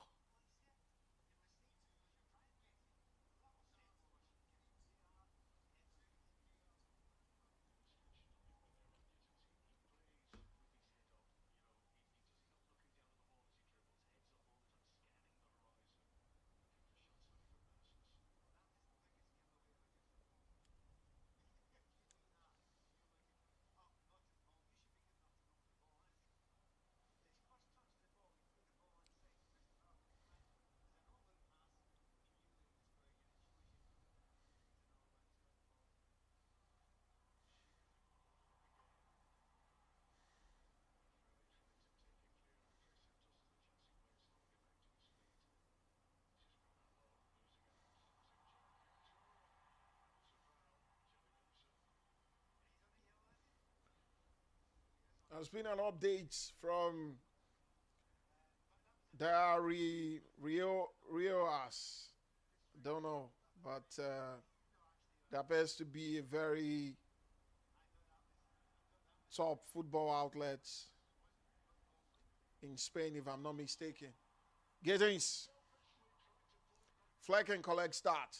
There's been an update from Rioas. Don't know, but there appears to be a very top football outlet in Spain, if I'm not mistaken. Gittens, Fleck and collect start.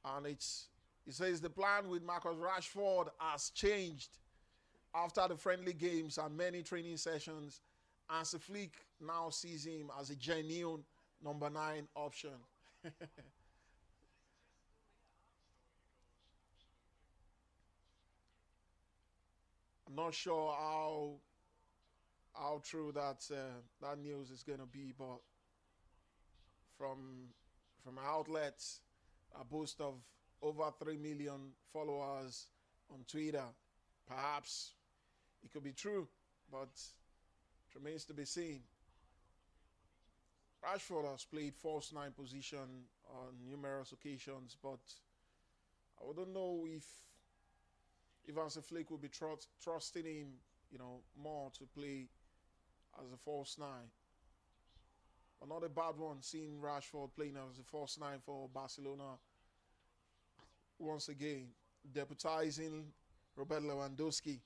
And it says the plan with Marcus Rashford has changed after the friendly games and many training sessions. Hansi Flick now sees him as a genuine number 9 option. not sure how true that news is going to be, but from outlets a boast of over 3 million followers on Twitter, perhaps it could be true, but it remains to be seen. Rashford has played false nine position on numerous occasions, but I wouldn't know if Hansi Flick will be trusting him, more to play as a false nine. But not a bad one, seeing Rashford playing as a false nine for Barcelona once again, deputizing Robert Lewandowski.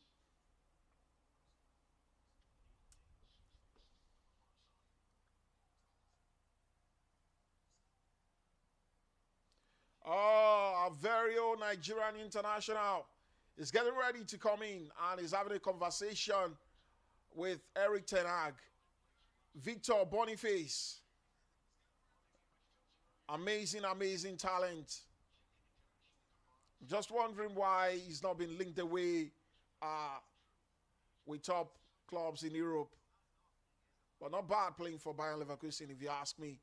Oh, our very own Nigerian international is getting ready to come in and is having a conversation with Eric Ten Hag. Victor Boniface. Amazing, amazing talent. Just wondering why he's not been linked away with top clubs in Europe. But not bad playing for Bayer Leverkusen, if you ask me.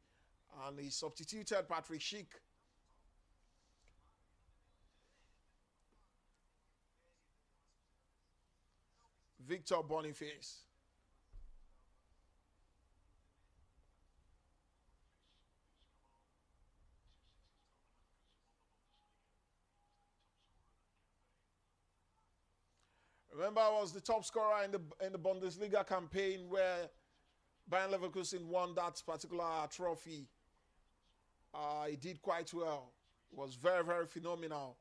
And he substituted Patrick Schick. Victor Boniface. Remember, I was the top scorer in the Bundesliga campaign where Bayer Leverkusen won that particular trophy. He did quite well. It was very, very phenomenal.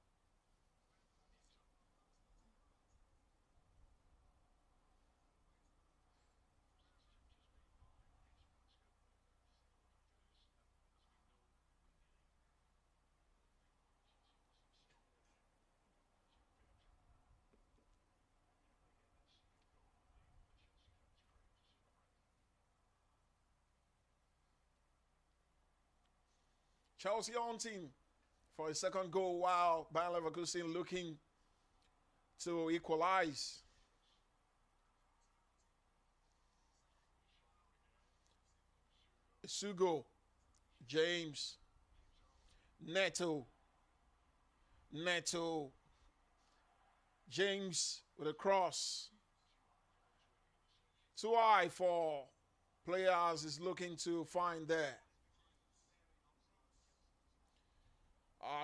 Chelsea hunting for a second goal while Bayer Leverkusen looking to equalize. Sugo, James, Neto, James with a cross. Too high for players is looking to find there.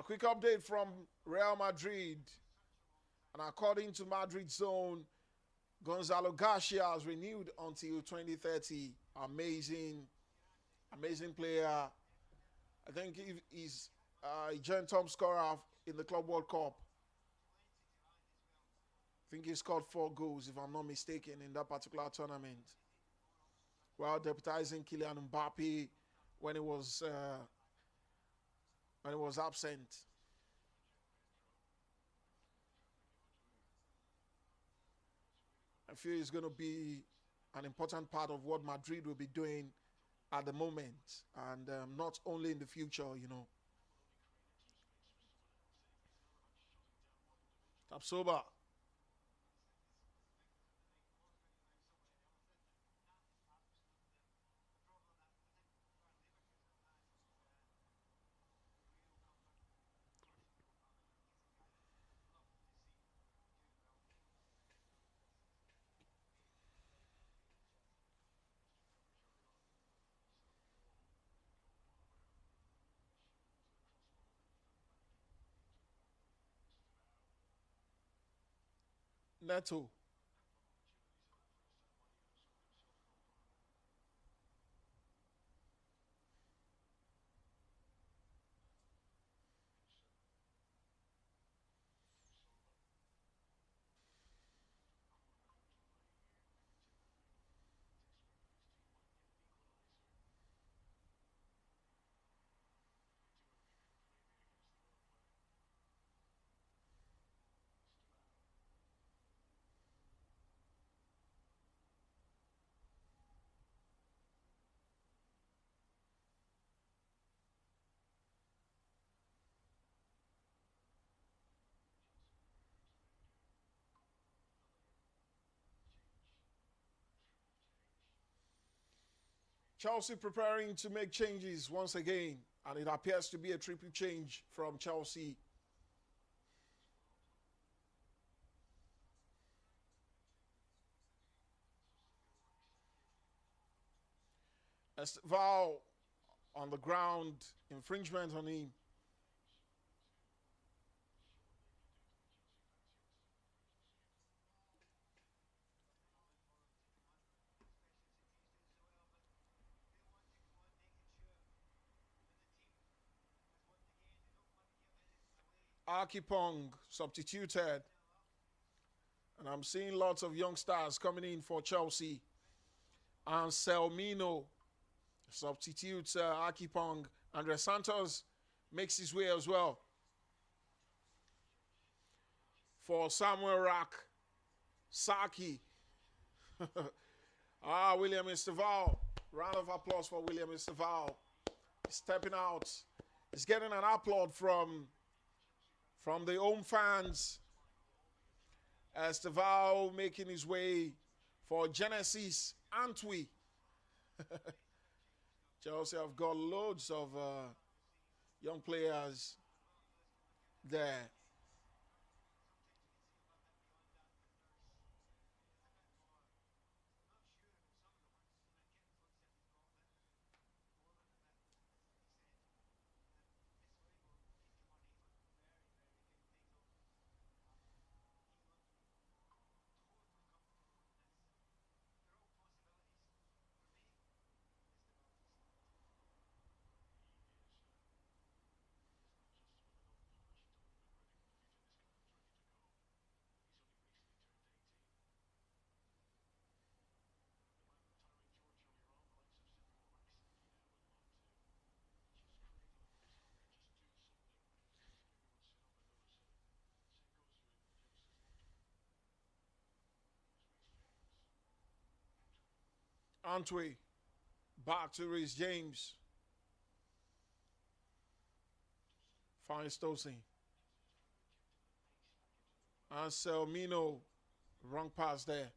Quick update from Real Madrid. And according to Madrid Zone, Gonzalo Garcia has renewed until 2030. Amazing player. I think he's a joint top scorer in the Club World Cup. I think he scored 4 goals, if I'm not mistaken, in that particular tournament. While deputizing Kylian Mbappe when he was absent. I feel it's going to be an important part of what Madrid will be doing at the moment, and not only in the future, Tapsoba. Neto. Chelsea preparing to make changes once again, and it appears to be a triple change from Chelsea. Estêvão on the ground, infringement on him. Akipong substituted. And I'm seeing lots of young stars coming in for Chelsea. And Selmino substitutes Akipong. Andre Santos makes his way as well. For Samuel Rack, Saki. William Estêvão. Round of applause for William Estêvão. Stepping out. He's getting an applaud from the home fans. Estêvão making his way for Genesis Antwi. Chelsea have got loads of young players there. Antwi, back to Reece James. Fine Stosing. And Selmino, wrong pass there.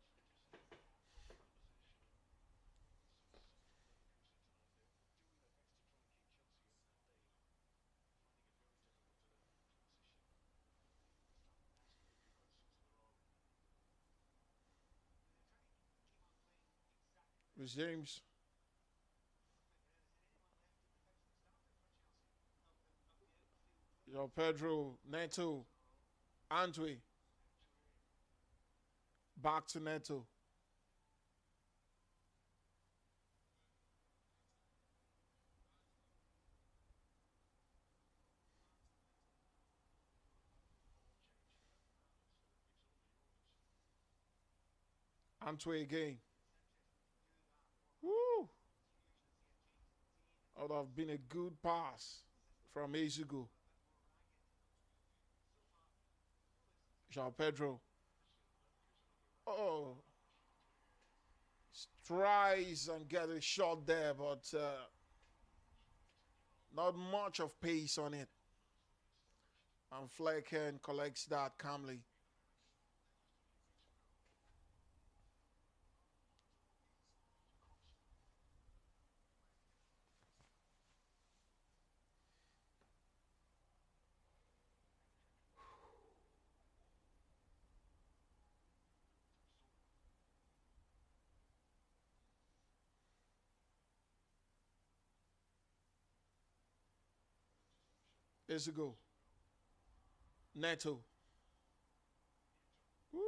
Reece James. Pedro, Neto, Antwi. Back to Neto. Antwi again. Woo! That would have been a good pass from Ezugo. João Pedro. Oh. Tries and get a shot there, but not much of pace on it. And Flecken collects that calmly. Ezugo. Neto. Woo.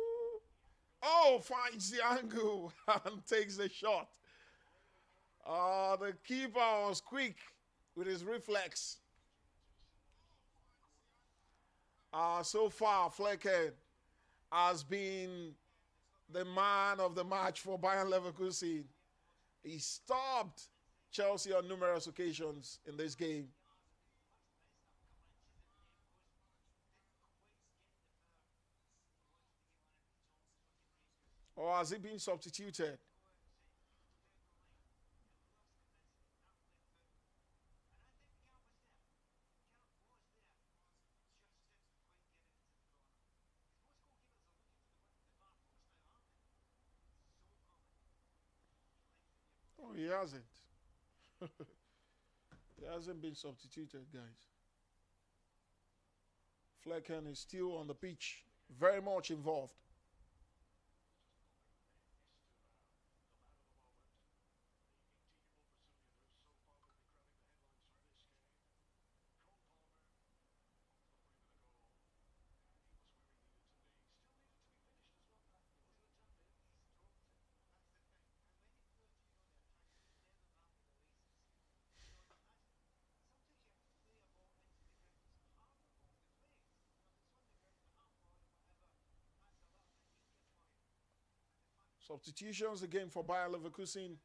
Oh, finds the angle and takes the shot. The keeper was quick with his reflex. So far, Flecken has been the man of the match for Bayer Leverkusen. He stopped Chelsea on numerous occasions in this game. Or has he been substituted? Oh, he hasn't. He hasn't been substituted, guys. Flecken is still on the pitch, very much involved. Substitutions again for Bayer Leverkusen.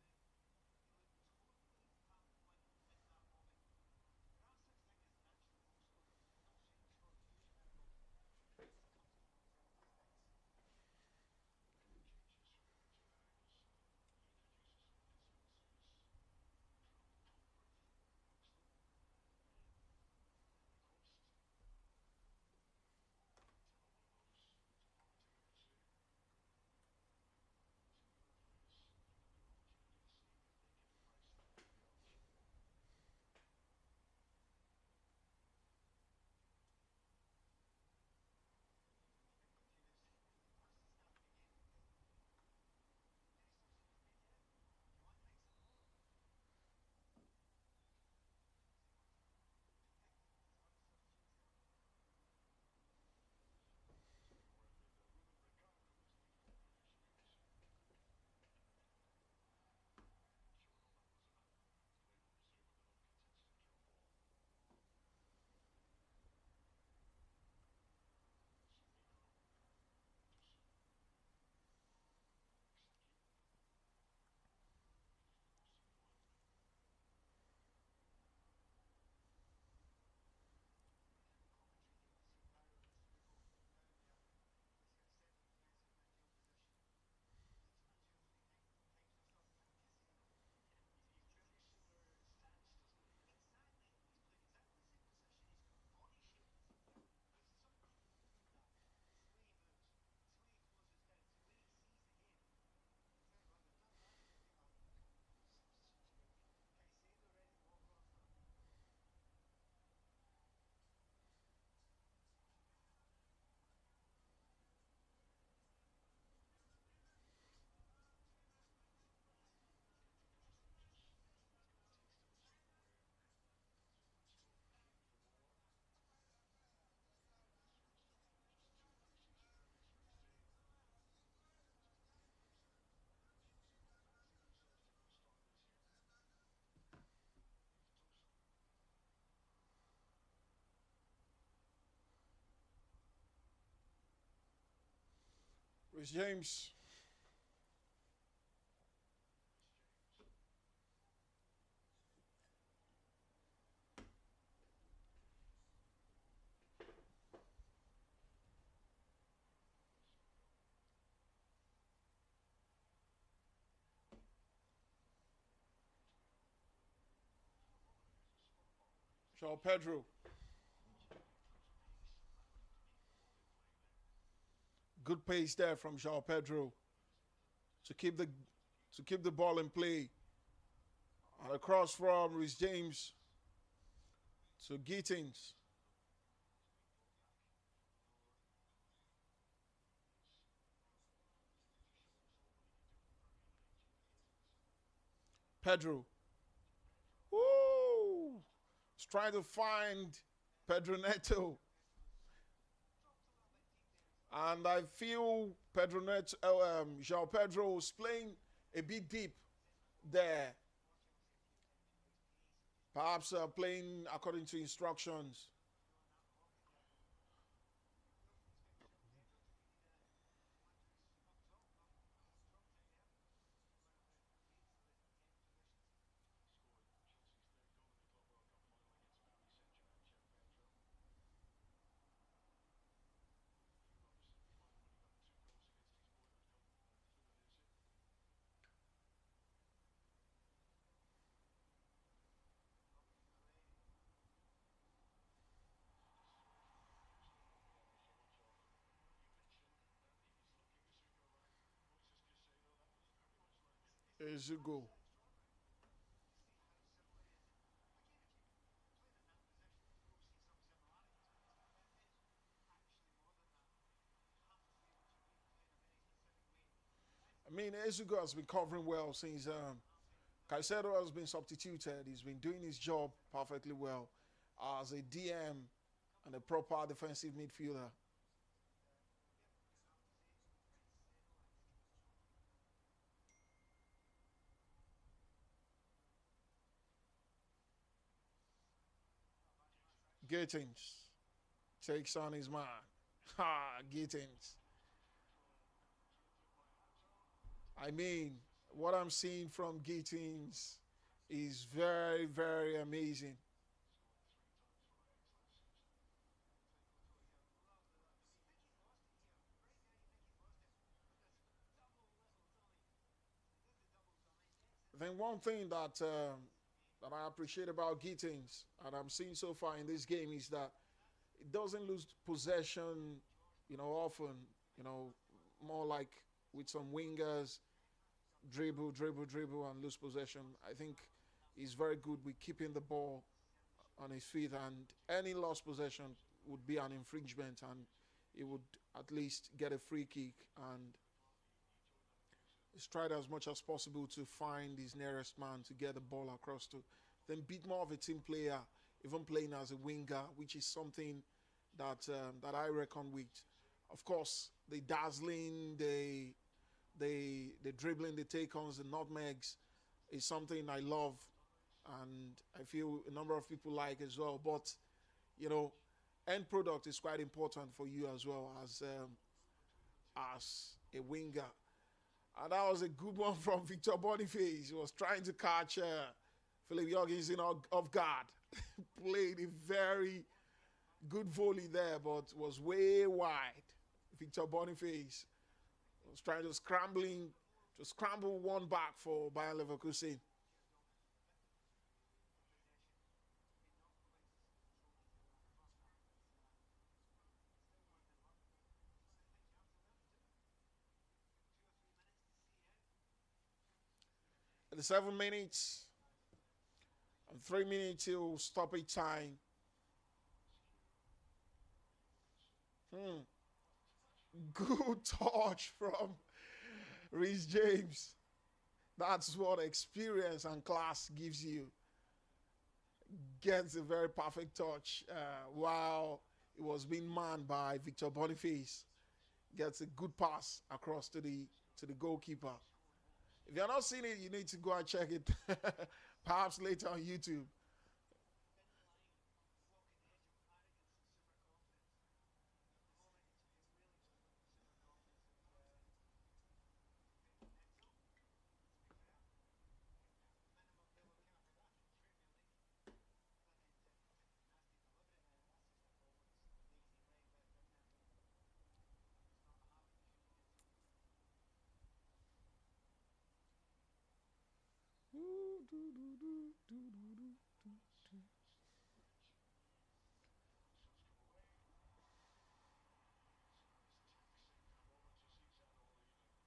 Rhys James. João Pedro. Good pace there from João Pedro to keep the ball in play. And across from Rhys James to Gittens. Pedro. Woo! He's trying to find Pedro Neto. And I feel Pedro Neto, João Pedro is playing a bit deep there. Perhaps playing according to instructions. Here's you go. mean, Ezugo has been covering well since Caicedo has been substituted. He's been doing his job perfectly well as a DM and a proper defensive midfielder. Gittens takes on his man. Ha, Gittens. I mean, what I'm seeing from Gittens is very, very amazing. Then one thing that I appreciate about Gittins and I'm seeing so far in this game is that it doesn't lose possession, often, more like with some wingers, dribble, dribble, dribble, and lose possession. I think he's very good with keeping the ball on his feet, and any lost possession would be an infringement, and he would at least get a free kick. And he's tried as much as possible to find his nearest man to get the ball across to. Then beat more of a team player, even playing as a winger, which is something that I reckon with. Of course, the dazzling, the dribbling, the take-ons, the nutmegs is something I love, and I feel a number of people like as well. But end product is quite important for you as well as a winger. And that was a good one from Victor Boniface. He was trying to catch Philip Jorgensen off guard. Played a very good volley there, but was way wide. Victor Boniface was trying to scramble one back for Bayer Leverkusen. At the 7 minutes and 3 minutes till stoppage time. Good touch from Reece James. That's what experience and class gives you. Gets a very perfect touch while it was being manned by Victor Boniface. Gets a good pass across to the goalkeeper. If you're not seeing it, you need to go and check it perhaps later on YouTube.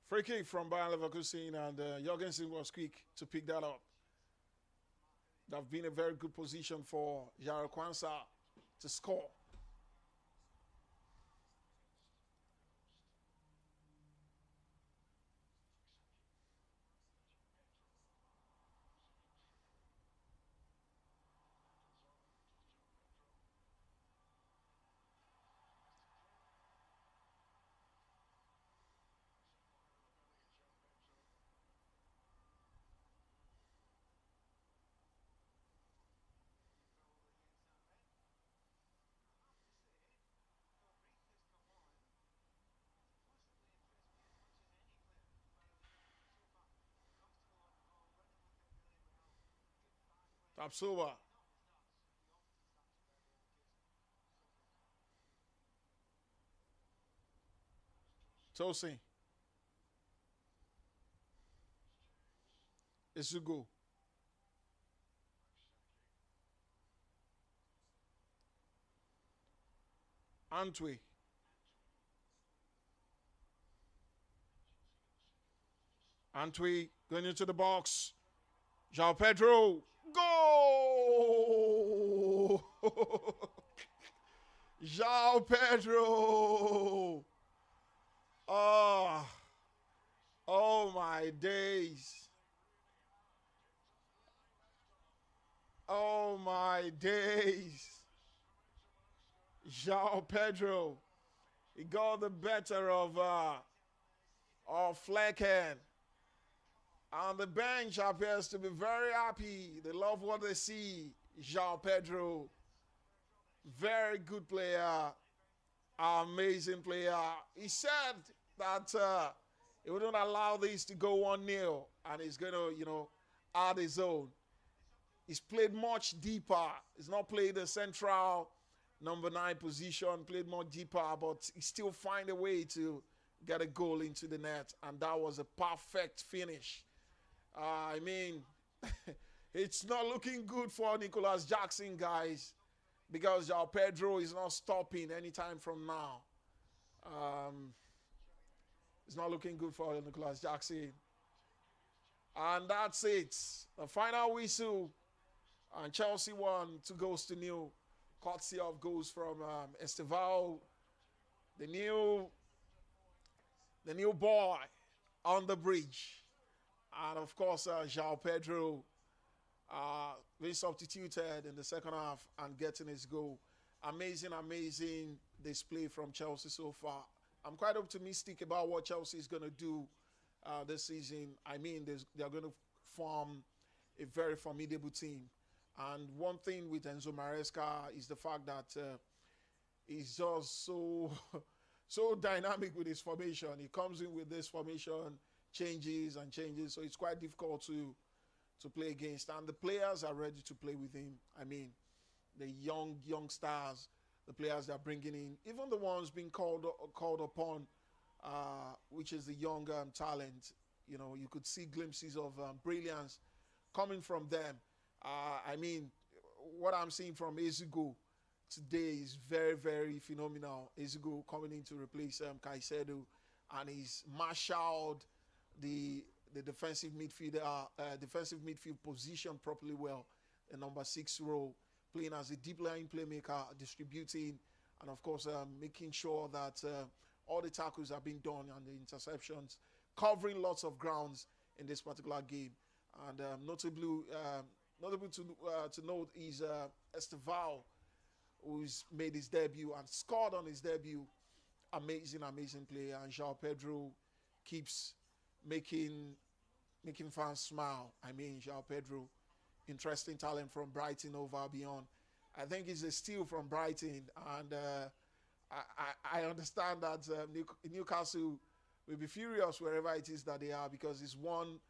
Free kick from Bayer Leverkusen, and Jorgensen was quick to pick that up. That have been a very good position for Jorrel Hato to score. Tapsoba. Tosin. Isugo. Antwi. Antwi going into the box. João Pedro. Goal! João Pedro. Oh my days. Oh my days. João Pedro. He got the better of Flecken. And the bench appears to be very happy. They love what they see. João Pedro. Very good player. Amazing player. He said that he wouldn't allow this to go 1-0. And he's going to, add his own. He's played much deeper. He's not played the central number 9 position, played more deeper, but he still find a way to get a goal into the net. And that was a perfect finish. It's not looking good for Nicholas Jackson, guys, because João Pedro is not stopping anytime from now. It's not looking good for Nicholas Jackson. And that's it. The final whistle. And Chelsea won 2-0, courtesy of goals from Estêvão, the new boy on the bridge. And of course, João Pedro being substituted in the second half and getting his goal. Amazing display from Chelsea so far. I'm quite optimistic about what Chelsea is going to do this season. They're going to form a very formidable team. And one thing with Enzo Maresca is the fact that he's just so dynamic with his formation. He comes in with this formation, changes, so it's quite difficult to play against. And the players are ready to play with him. The young stars, the players they're bringing in, even the ones being called upon, which is the young talent. You could see glimpses of brilliance coming from them. What I'm seeing from Ezugo today is very, very phenomenal. Ezugo coming in to replace Caicedo, and he's marshaled the defensive midfield position properly well. The number 6 role, playing as a deep line playmaker, distributing, and of course making sure that all the tackles are being done and the interceptions, covering lots of grounds in this particular game. And notable to note is Estêvão, who's made his debut and scored on his debut. Amazing player. And João Pedro keeps making fans smile. João Pedro, interesting talent from Brighton over beyond. I think he's a steal from Brighton, and I understand that Newcastle will be furious wherever it is that they are, because he's one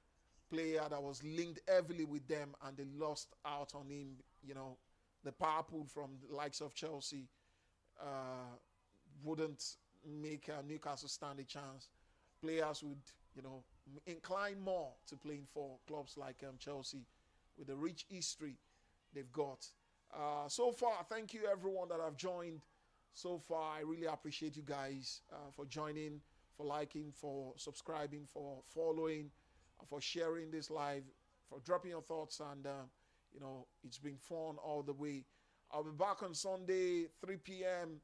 player that was linked heavily with them and they lost out on him. The power pool from the likes of Chelsea wouldn't make Newcastle stand a chance. Players would, incline more to playing for clubs like Chelsea with the rich history they've got. So far, thank you everyone that have joined so far. I really appreciate you guys for joining, for liking, for subscribing, for following, for sharing this live, for dropping your thoughts, and it's been fun all the way. I'll be back on Sunday, 3 p.m.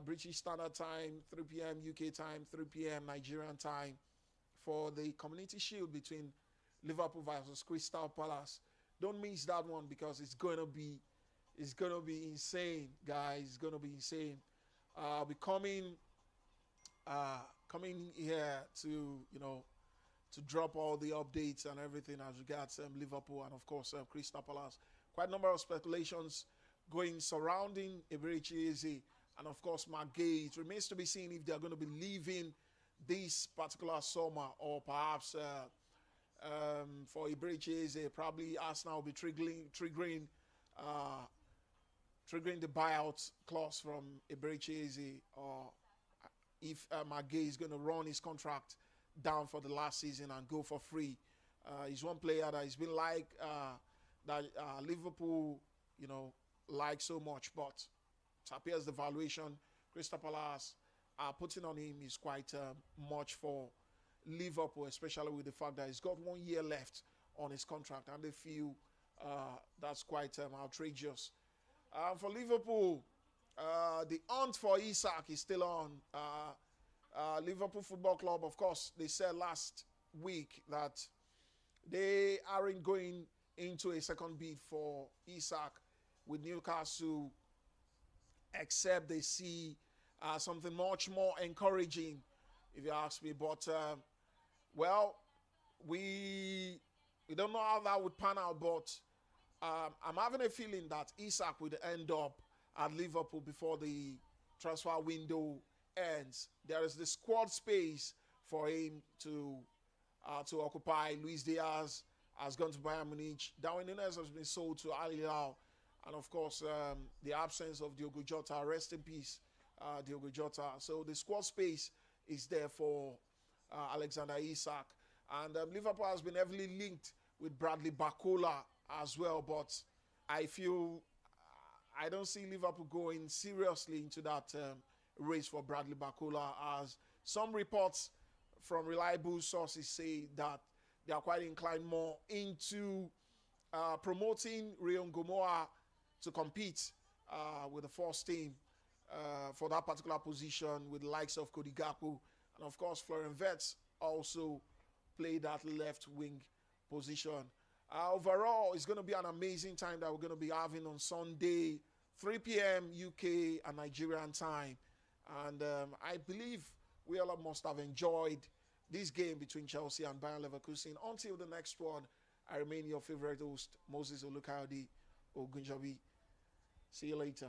British Standard Time, 3 p.m. UK time, 3 p.m. Nigerian time, for the Community Shield between Liverpool versus Crystal Palace. Don't miss that one, because it's gonna be insane, guys. It's gonna be insane. I'll be coming here to drop all the updates and everything as regards Liverpool and of course Crystal Palace. Quite a number of speculations going surrounding Eberechi Eze and of course Magay. It remains to be seen if they're going to be leaving this particular summer, or perhaps for Eberechi Eze, probably Arsenal will be triggering the buyout clause from Eberechi Eze, or if Magay is going to run his contract down for the last season and go for free. He's one player that has been that Liverpool, like so much, but it appears the valuation Crystal Palace are putting on him is quite much for Liverpool, especially with the fact that he's got 1 year left on his contract, and they feel that's quite outrageous. For Liverpool, the hunt for Isak is still on. Liverpool Football Club, of course, they said last week that they aren't going into a second bid for Isak with Newcastle, except they see something much more encouraging, if you ask me. But well, we don't know how that would pan out, but I'm having a feeling that Isak would end up at Liverpool before the transfer window ends. There is the squad space for him to occupy. Luis Diaz has gone to Bayern Munich. Darwin Núñez has been sold to Al Hilal. And of course, the absence of Diogo Jota, rest in peace, Diogo Jota. So the squad space is there for Alexander Isak. And Liverpool has been heavily linked with Bradley Barcola as well. But I feel I don't see Liverpool going seriously into that race for Bradley Barcola, as some reports from reliable sources say that they are quite inclined more into promoting Rion Gomoa to compete with the first team for that particular position, with the likes of Cody Gakpo, and of course Florian Wirtz also play that left wing position. Overall, it's going to be an amazing time that we're going to be having on Sunday, 3 p.m. UK and Nigerian time. And I believe we all must have enjoyed this game between Chelsea and Bayer Leverkusen. Until the next one, I remain your favorite host, Moses Olukayode Ogunjobi. See you later.